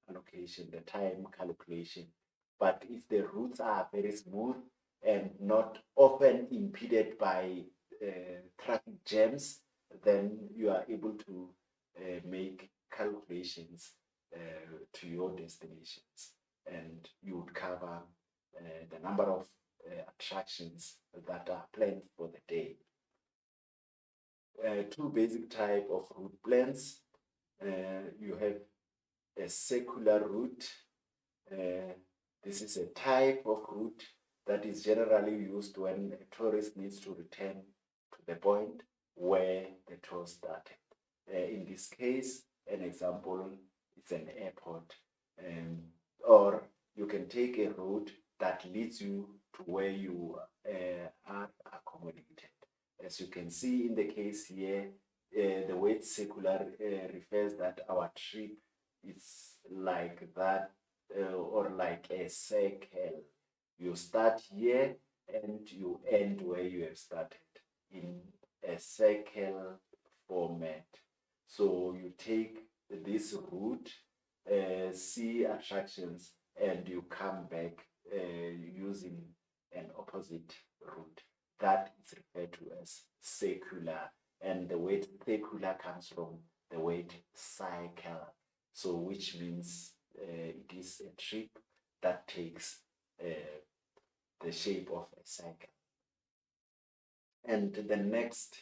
allocation, the time calculation. But if the routes are very smooth and not often impeded by traffic jams, then you are able to make calculations to your destinations, and you would cover the number of attractions that are planned for the day. Two basic type of route plans. You have a circular route. This is a type of route that is generally used when a tourist needs to return to the point where the tour started. In this case, an example is an airport, or you can take a route that leads you to where you are accommodated. As you can see in the case here, the word circular refers that our trip is like that, or like a circle. You start here and you end where you have started in a circle format. So you take this route, see attractions, and you come back using an opposite route. That is referred to as circular, and the word circular comes from the word cycle, so which means it is a trip that takes the shape of a cycle. And the next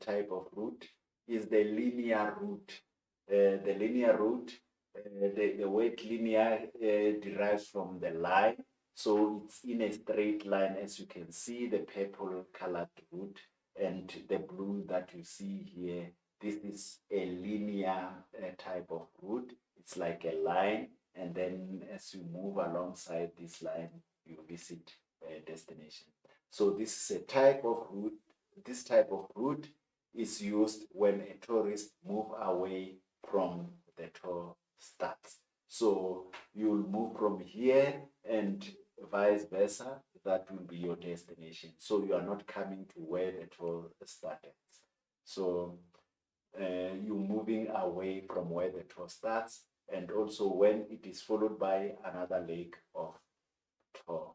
type of route is the linear route. The linear route, the word linear derives from the line. So it's in a straight line, as you can see, the purple colored route and the blue that you see here. This is a linear type of route. It's like a line, and then as you move alongside this line, you visit a destination. So this is a type of route. This type of route is used when a tourist move away from the tour starts. So you'll move from here and vice versa. That will be your destination. So you are not coming to where the tour started. So you're moving away from where the tour starts, and also when it is followed by another leg of tour.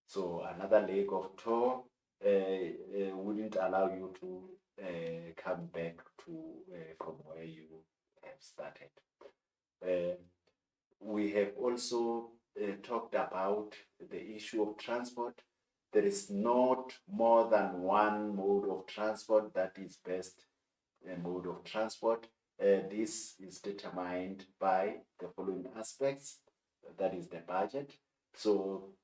So another leg of tour wouldn't allow you to come back to from where you have started. We have also talked about the issue of transport. There is not more than one mode of transport that is best mode of transport. This is determined by the following aspects. That is the budget. So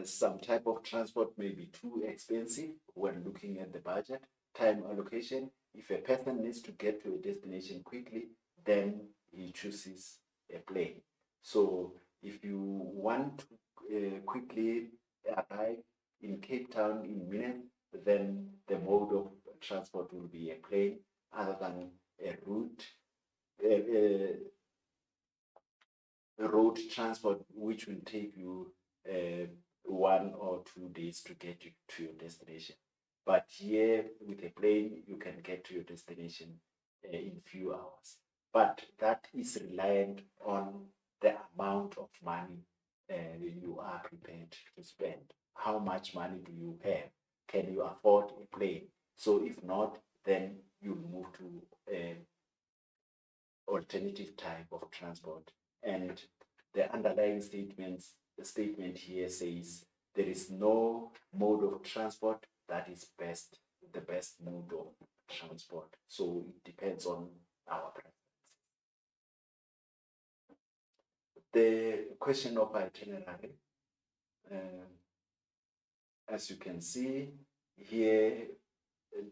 some type of transport may be too expensive when looking at the budget. Time allocation. If a person needs to get to a destination quickly, then he chooses a plane. So if you want to quickly arrive in Cape Town in minutes, then the mode of transport will be a plane, other than a route, road transport, which will take you 1 or 2 days to get you to your destination. But here with a plane, you can get to your destination in few hours. But that is reliant on the amount of money you are prepared to spend. How much money do you have? Can you afford a plane? So if not, then you'll move to alternative type of transport. And the underlying the statement here says there is no mode of transport that is the best mode of transport. So it depends on our preference. The question of itinerary, as you can see here,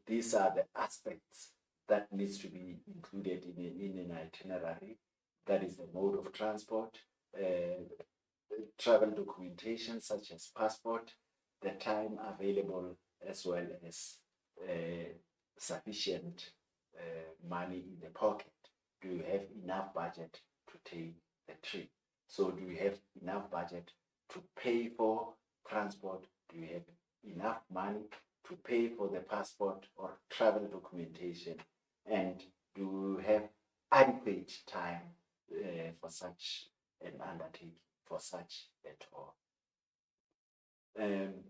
these are the aspects that needs to be included in an itinerary. that is the mode of transport, travel documentation such as passport, the time available, as well as sufficient money in the pocket. Do you have enough budget to take the trip? So do you have enough budget to pay for transport? Do you have enough money to pay for the passport or travel documentation? And do you have adequate time for such an undertaking, for such a tour?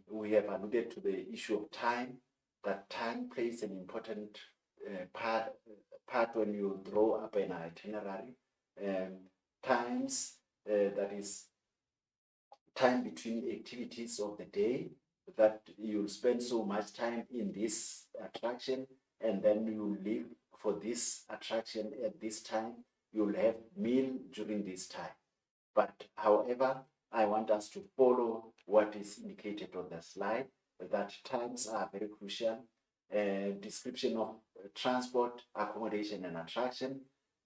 We have alluded to the issue of time, that time plays an important part when you draw up an itinerary. Times, that is time between activities of the day, that you'll spend so much time in this attraction and then you leave for this attraction at this time. You'll have meal during this time. But however, I want us to follow what is indicated on the slide, that times are very crucial. Description of transport, accommodation, and attraction,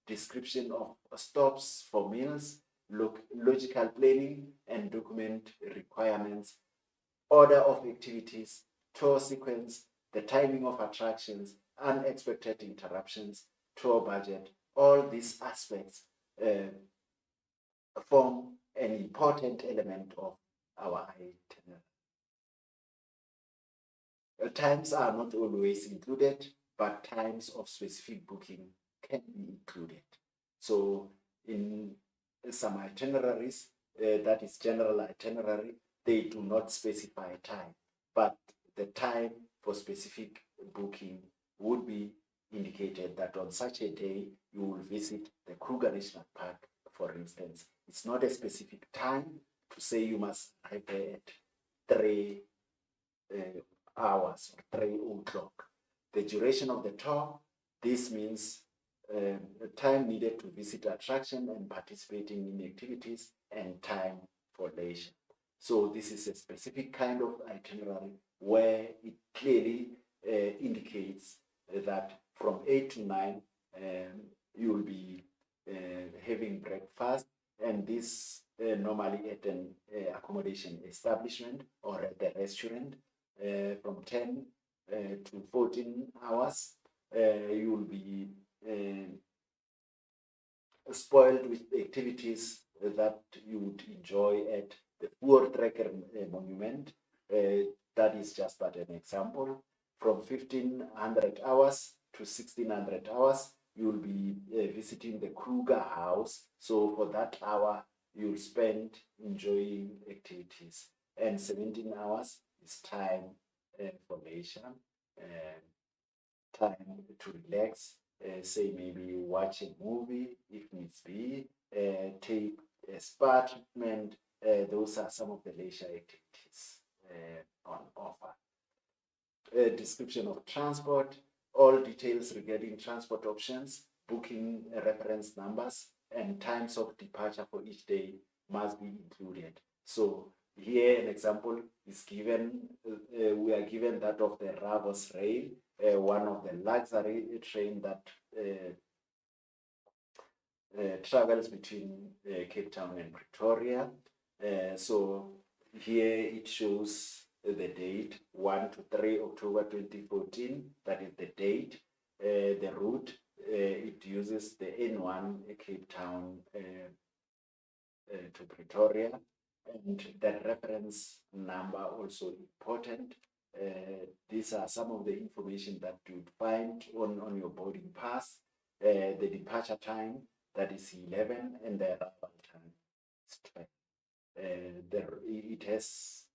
description of stops for meals, logical planning and document requirements, order of activities, tour sequence, the timing of attractions, unexpected interruptions, tour budget. All these aspects form an important element of our itinerary. Times are not always included, but times of specific booking can be included. So in some itineraries, that is general itinerary, they do not specify time, but the time for specific booking would be indicated that on such a day you will visit the Kruger National Park, for instance. It's not a specific time to say you must arrive there at 3 hours or 3 o'clock. The duration of the tour, this means time needed to visit attraction and participating in activities, and time for leisure. So this is a specific kind of itinerary where it clearly indicates that from 8 to 9 you will be having breakfast, and this normally at an accommodation establishment or at the restaurant. From 10 to 14 hours, you will be spoiled with activities that you would enjoy at the Voortrekker Monument. That is just but an example. From 1500 hours to 1600 hours, you will be visiting the Kruger House. So for that hour, you'll spend enjoying activities. And 17 hours is time for leisure, time to relax, say maybe watch a movie if needs be, take a spa treatment. Those are some of the leisure activities on offer. Description of transport, all details regarding transport options, booking reference numbers, and times of departure for each day must be included. So here an example is given, we are given that of the Ravos Rail, one of the luxury train that travels between Cape Town and Pretoria. So here it shows the date 1 to 3 October 2014, that is the date. The route, it uses the N1 Cape Town to Pretoria, and the reference number also important. These are some of the information that you would find on your boarding pass. The departure time, that is 11, and the arrival time is 12. It has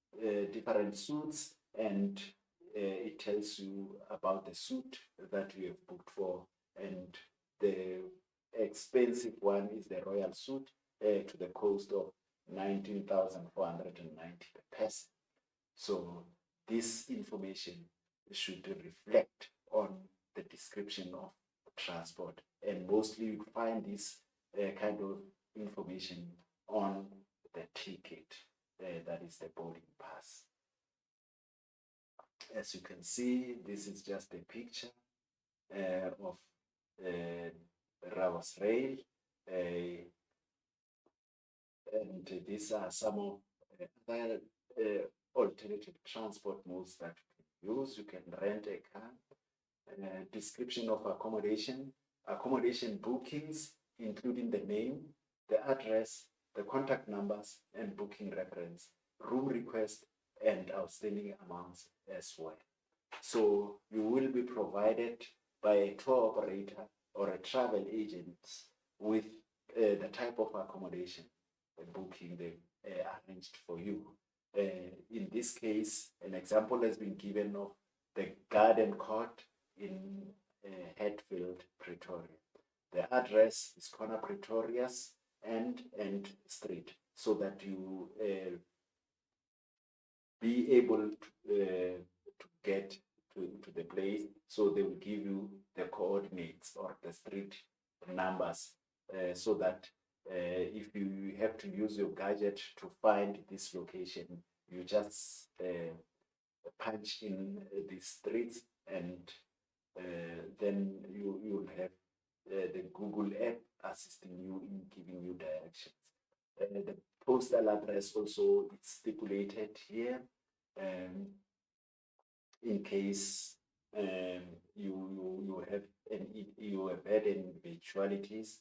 different suits, and it tells you about the suit that you have booked for, and the expensive one is the royal suit to the cost of 19,490 per person. So this information should reflect on the description of transport, and mostly you find this kind of information on the ticket, that is the boarding pass. As you can see, this is just a picture of Ravos Rail. and these are some of other alternative transport modes that you can use. You can rent a car. Description of accommodation bookings, including the name, the address, the contact numbers, and booking reference, room request, and outstanding amounts as well. So you will be provided by a tour operator or a travel agent with the type of accommodation booking they arranged for you. In this case, an example has been given of the Garden Court in Hatfield, Pretoria. The address is Corner Pretorius and Street, so that you be able to get to the place. So they will give you the coordinates or the street numbers so that if you have to use your gadget to find this location, you just punch in the streets, and then you'll have the Google app assisting you in giving you directions. The postal address also is stipulated here in case you have had any eventualities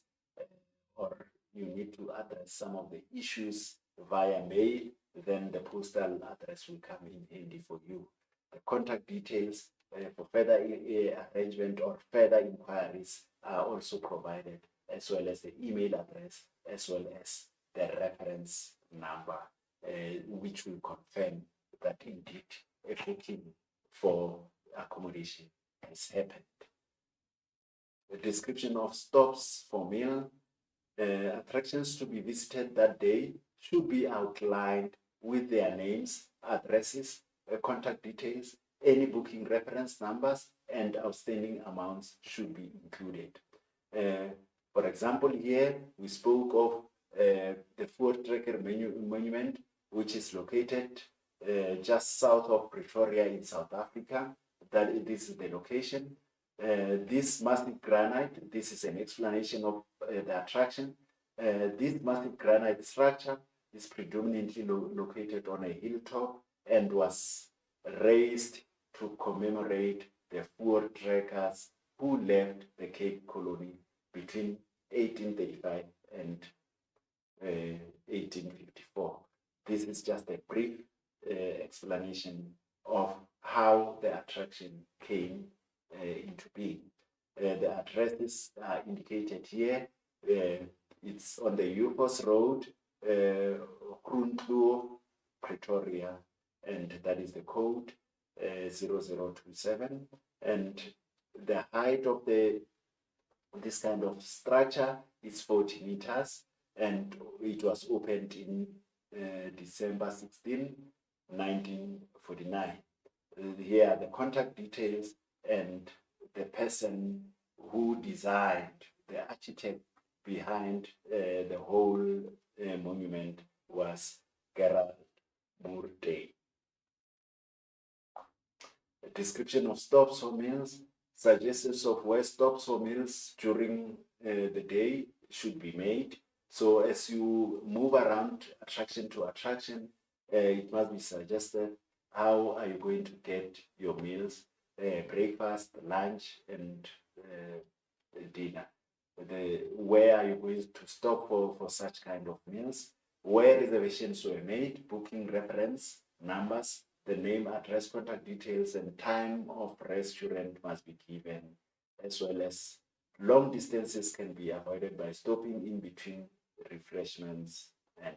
or you need to address some of the issues via mail, then the postal address will come in handy for you. The contact details for further arrangement or further inquiries are also provided, as well as the email address, as well as the reference number, which will confirm that indeed a booking for accommodation has happened. The description of stops for meal, attractions to be visited that day should be outlined with their names, addresses, contact details, any booking reference numbers, and outstanding amounts should be included. For example, here we spoke of the Voortrekker Monument, which is located just south of Pretoria in South Africa. This is the location. This massive granite, this is an explanation of the attraction. This massive granite structure is predominantly located on a hilltop and was raised to commemorate the Voortrekkers who left the Cape Colony between 1835 and 1854. This is just a brief explanation of how the attraction came into being. The addresses are indicated here. It's on the Yupos Road, Groenkloof, Pretoria, and that is the code 0027. And the height of this kind of structure is 40 meters, and it was opened in December 16, 1949. Here are the contact details, and the person who designed, the architect behind the whole monument was Gerald Moorday. A description of stops or meals, suggestions of where stops or meals during the day should be made. So as you move around attraction to attraction, it must be suggested how are you going to get your meals, breakfast, lunch, and dinner. Where are you going to stop for such kind of meals, where reservations were made, booking reference numbers, the name, address, contact details, and time of restaurant must be given, as well as long distances can be avoided by stopping in between refreshments and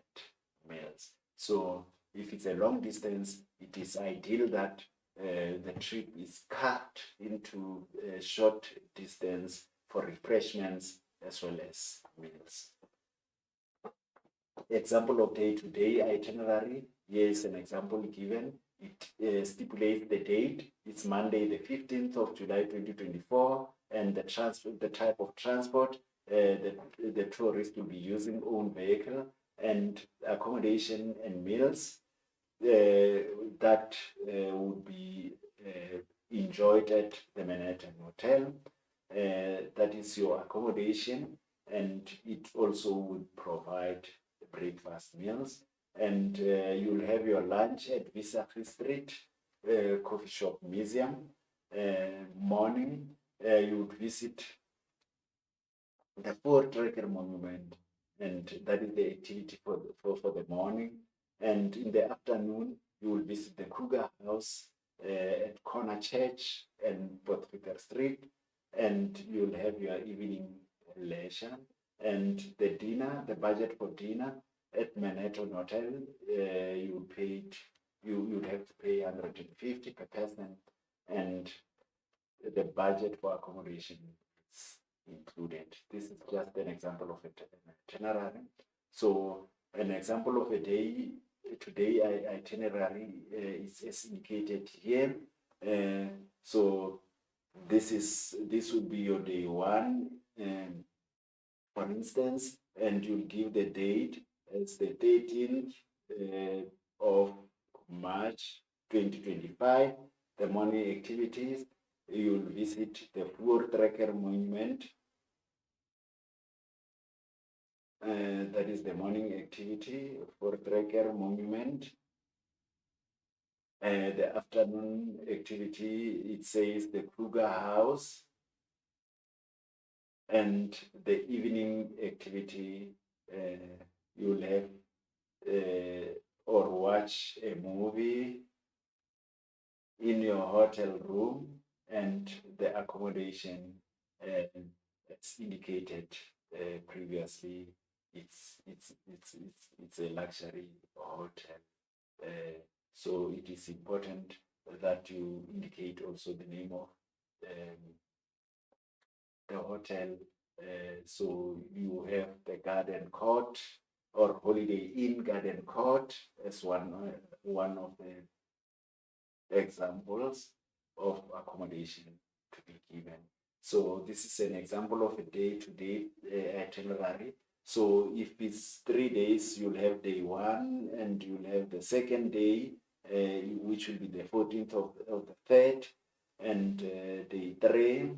meals. So if it's a long distance, it is ideal that the trip is cut into a short distance for refreshments as well as meals. Example of day-to-day itinerary. Here is an example given. It stipulates the date. It's Monday, the 15th of July, 2024, and the type of transport. The tourist will be using own vehicle, and accommodation and meals that would be enjoyed at the Manhattan Hotel. That is your accommodation. and it also would provide breakfast meals. And you'll have your lunch at Visakhi Street Coffee Shop Museum. Morning, you would visit the Four-Tracker Monument, and that is the activity for the morning. And in the afternoon, you will visit the Kruger House at Corner Church and Pottery Street, and you'll have your evening leisure. And the dinner, the budget for dinner at Manhattan Hotel, you'd have to pay 150 per person, and the budget for accommodation is included. This is just an example of an itinerary. So an example of a day, today itinerary is as indicated here. So this would be your day one, for instance, and you'll give the date as the 13th of March 2025. The morning activities, you'll visit the Four-Tracker Monument. That is the morning activity, Four-Tracker Monument. The afternoon activity, it says the Kruger House. And the evening activity, you'll have or watch a movie in your hotel room, and the accommodation, as indicated previously, it's a luxury hotel. So it is important that you indicate also the name of the hotel. So you have the Garden Court or Holiday Inn Garden Court as one of the examples of accommodation to be given. So this is an example of a day-to-day itinerary. So if it's 3 days, you'll have day one, and you'll have the second day, which will be the 14th of the third, and day three,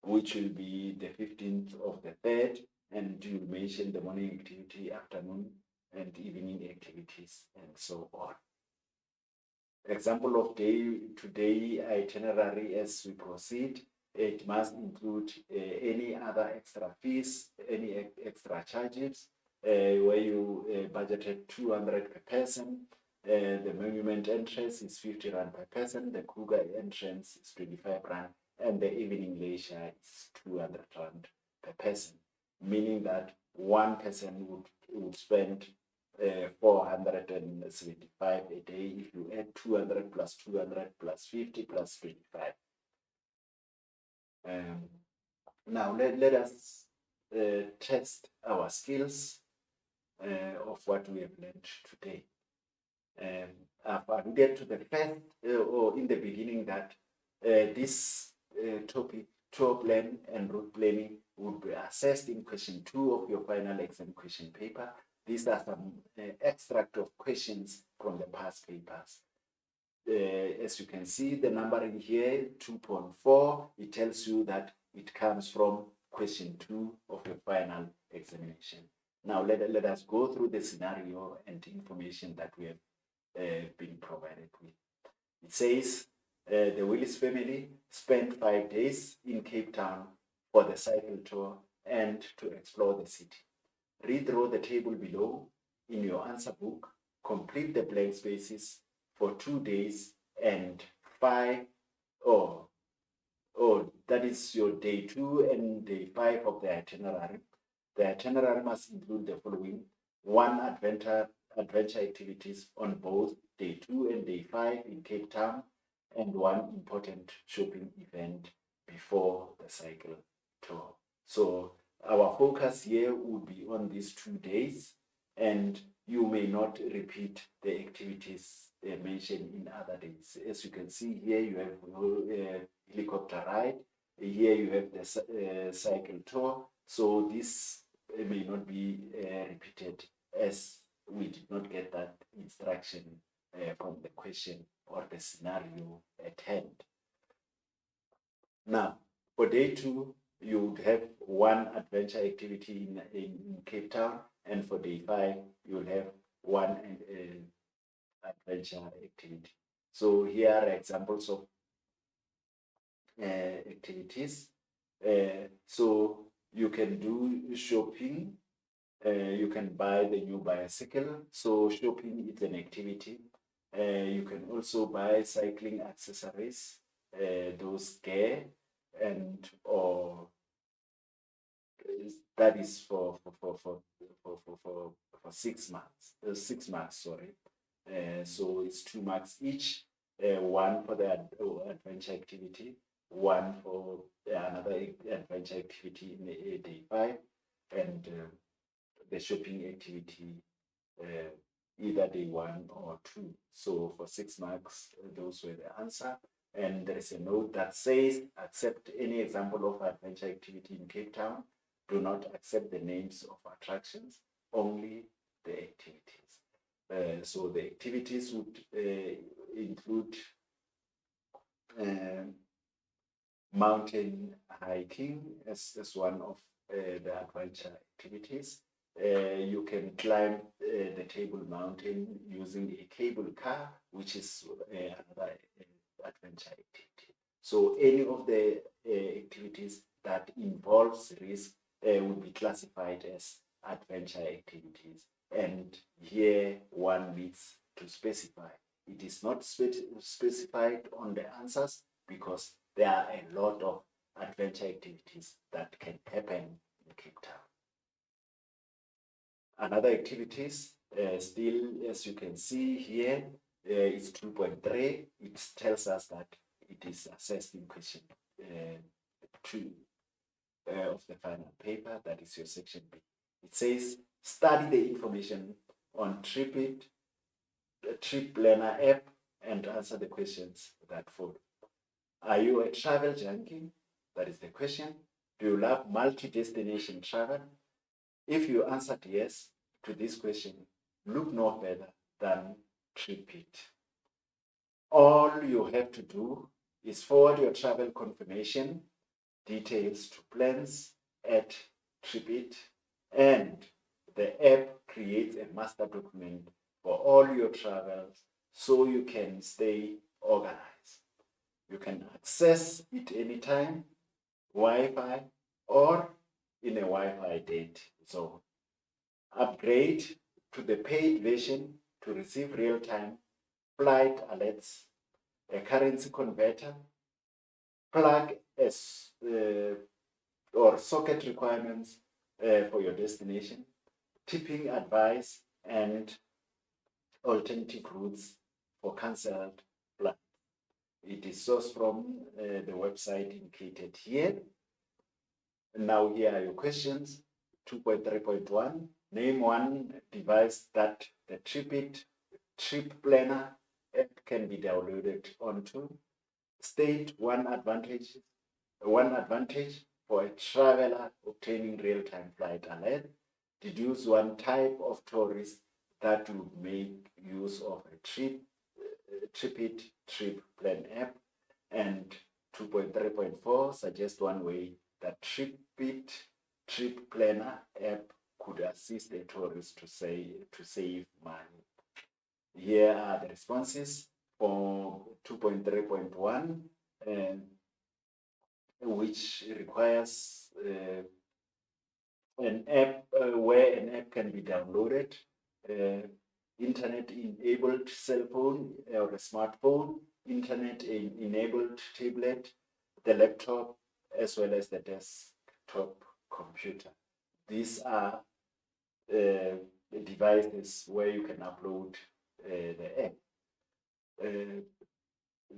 which will be the 15th of the third, and you mention the morning activity, afternoon and evening activities, and so on. Example of day-to-day itinerary as we proceed. It must include any other extra fees, any extra charges, where you budgeted 200 per person. The monument entrance is 50 Rand per person. The Kruger entrance is 25 Rand. And the evening leisure is 200 Rand per person, meaning that one person would spend 475 a day if you add 200 plus 200 plus 50 plus 25. Now let us test our skills of what we have learned today. I've alluded to the first or in the beginning that this topic, tour plan and route planning, would be assessed in question 2 of your final exam question paper. These are some extract of questions from the past papers. As you can see, the numbering here, 2.4, it tells you that it comes from question 2 of your final examination. Now let us go through the scenario and information that we have been provided with. It says the Willis family spent 5 days in Cape Town for the cycle tour and to explore the city. Read through the table below in your answer book, complete the blank spaces for 2 days and 5, or that is your day 2 and day 5 of the itinerary. The itinerary must include the following: 1 adventure activities on both day 2 and day 5 in Cape Town, and 1 important shopping event before the cycle tour. So our focus here would be on these 2 days, and you may not repeat the activities mentioned in other days. As you can see here, you have helicopter ride. Here you have the cycle tour. So this may not be repeated, as we did not get that instruction from the question or the scenario at hand. Now, for day 2, you would have one adventure activity in Cape Town, and for day 5, you'll have one adventure activity. So here are examples of activities. So you can do shopping. You can buy the new bicycle. So shopping is an activity. You can also buy cycling accessories, those gear, and or that is for 6 months. 6 marks, sorry. So it's 2 marks each. One for the adventure activity, one for another adventure activity in day 5, and the shopping activity either day 1 or 2. So for 6 marks, those were the answer. And there is a note that says, accept any example of adventure activity in Cape Town. Do not accept the names of attractions, only the activities. So the activities would include mountain hiking as one of the adventure activities. You can climb the Table Mountain using a cable car, which is another adventure activity. So any of the activities that involves risk will be classified as adventure activities. And here one needs to specify. It is not specified on the answers because there are a lot of adventure activities that can happen in Cape Town. Another activities, still, as you can see here, is 2.3. It tells us that it is assessed in question 2 of the final paper, that is your section B. It says, study the information on Trip Planner app and answer the questions that follow. Are you a travel junkie? That is the question. Do you love multi-destination travel? If you answered yes to this question, look no further than TripIt. All you have to do is forward your travel confirmation details to plans@TripIt, and the app creates a master document for all your travels so you can stay organized. You can access it anytime, Wi-Fi, or in a Wi-Fi dead zone. Upgrade to the paid version to receive real-time flight alerts, a currency converter, plug or socket requirements for your destination, tipping advice, and alternative routes for cancelled flights. It is sourced from the website indicated here. And now here are your questions. 2.3.1, name one device that the Trip Planner app can be downloaded onto. State one advantage for a traveler obtaining real-time flight alert. Deduce one type of tourist that would make use of a TripIt Trip Plan app. And 2.3.4, suggest one way that TripIt Trip Planner app could assist a tourist to save money. Here are the responses for 2.3.1, which requires an app where an app can be downloaded, internet-enabled cell phone or a smartphone, internet-enabled tablet, the laptop, as well as the desktop computer. These are devices where you can upload the app.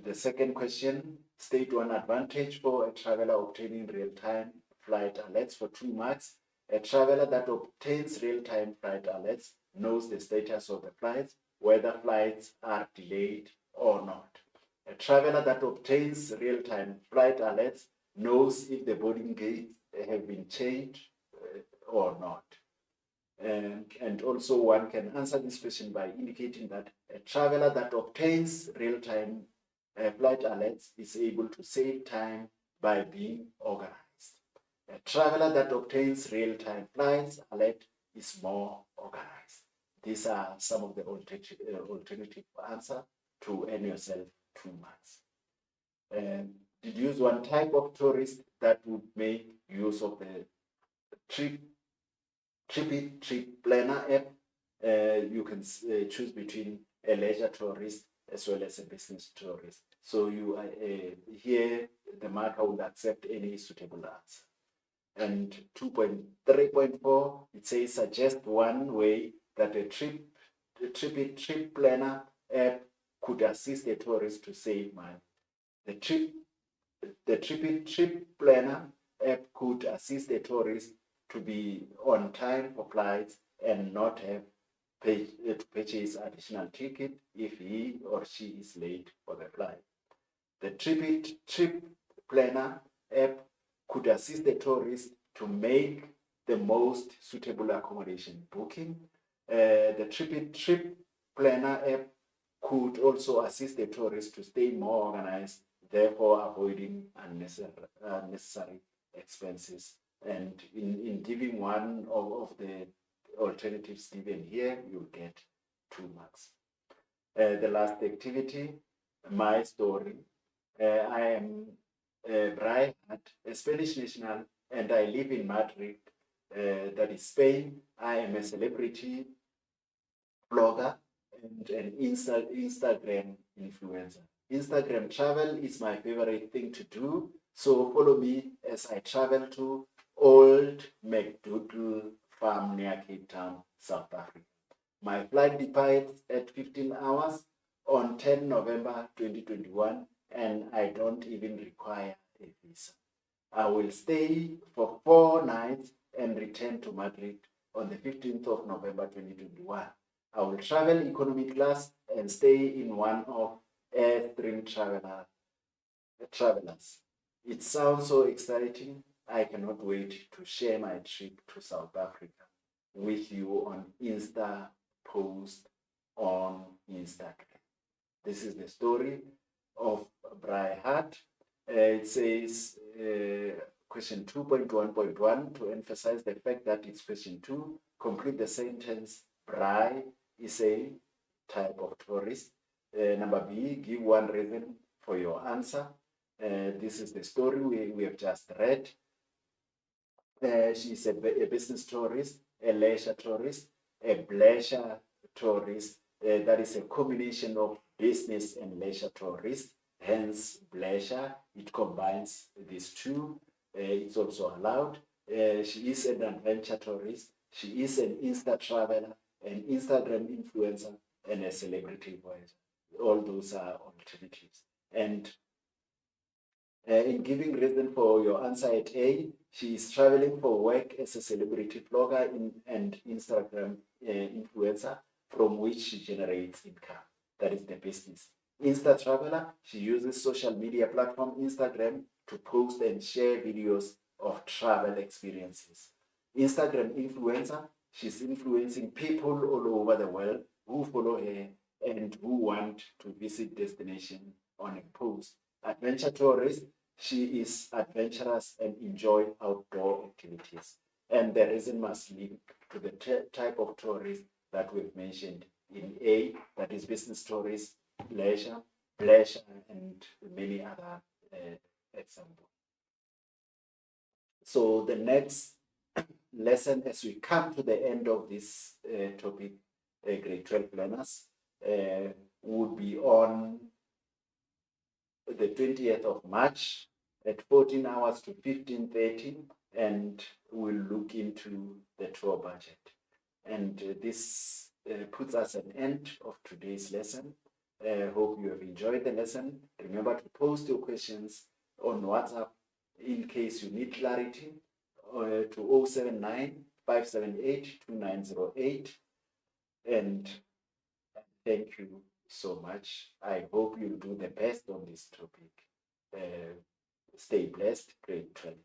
The second question, state one advantage for a traveler obtaining real-time flight alerts for 2 marks. A traveler that obtains real-time flight alerts knows the status of the flights, whether flights are delayed or not. A traveler that obtains real-time flight alerts knows if the boarding gates have been changed or not. And also one can answer this question by indicating that a traveler that obtains real-time flight alerts is able to save time by being organized. A traveler that obtains real-time flights alert is more organized. These are some of the alternative answer to earn yourself 2 marks. Deduce one type of tourist that would make use of the trip planner app. You can choose between a leisure tourist as well as a business tourist. So you here the marker will accept any suitable answer. And 2.3.4, it says suggest one way that a trip planner app could assist a tourist to save money. The trip planner app could assist a tourist to be on time for flights and not have to purchase additional ticket if he or she is late for the flight. The trip planner app could assist the tourist to make the most suitable accommodation booking. The trip planner app could also assist the tourist to stay more organized, therefore avoiding unnecessary expenses. And in giving one of the alternatives given here, you'll get 2 marks. The last activity, my story. I am Brian, a Spanish national, and I live in Madrid, that is Spain. I am a celebrity blogger and an Instagram influencer. Instagram travel is my favorite thing to do, so follow me as I travel to Old MacDoodle Farm near Cape Town, South Africa. My flight departs at 15 hours on 10 November 2021, and I don't even require a visa. I will stay for 4 nights and return to Madrid on the 15th of November 2021. I will travel economy class and stay in one of Airstream travelers. It sounds so exciting. I cannot wait to share my trip to South Africa with you on Insta post on Instagram. This is the story of Bry Hart. It says question 2.1.1 to emphasize the fact that it's question 2. Complete the sentence. Bry is a type of tourist. Number B, give one reason for your answer. This is the story we have just read. She is a business tourist, a leisure tourist, a pleasure tourist. That is a combination of business and leisure tourist, hence pleasure. It combines these two. It's also allowed. She is an adventure tourist. She is an Insta traveler, an Instagram influencer, and a celebrity voice. All those are alternatives. And in giving reason for your answer at A, she is traveling for work as a celebrity blogger and Instagram influencer from which she generates income. That is the business. Insta traveler, she uses social media platform Instagram to post and share videos of travel experiences. Instagram influencer, she's influencing people all over the world who follow her and who want to visit destination on a post. Adventure tourist, she is adventurous and enjoy outdoor activities. And the reason must link to the type of tourist that we've mentioned in A, that is business tourist, leisure, pleasure, and many other examples. So the next lesson, as we come to the end of this topic, grade 12 learners, would be on the 20th of March at 14 hours to 15:30, and we'll look into the tour budget. And this puts us an end of today's lesson. Hope you have enjoyed the lesson. Remember to post your questions on WhatsApp in case you need clarity to 079 578 2908. And thank you so much. I hope you do the best on this topic. Stay blessed, grade 12.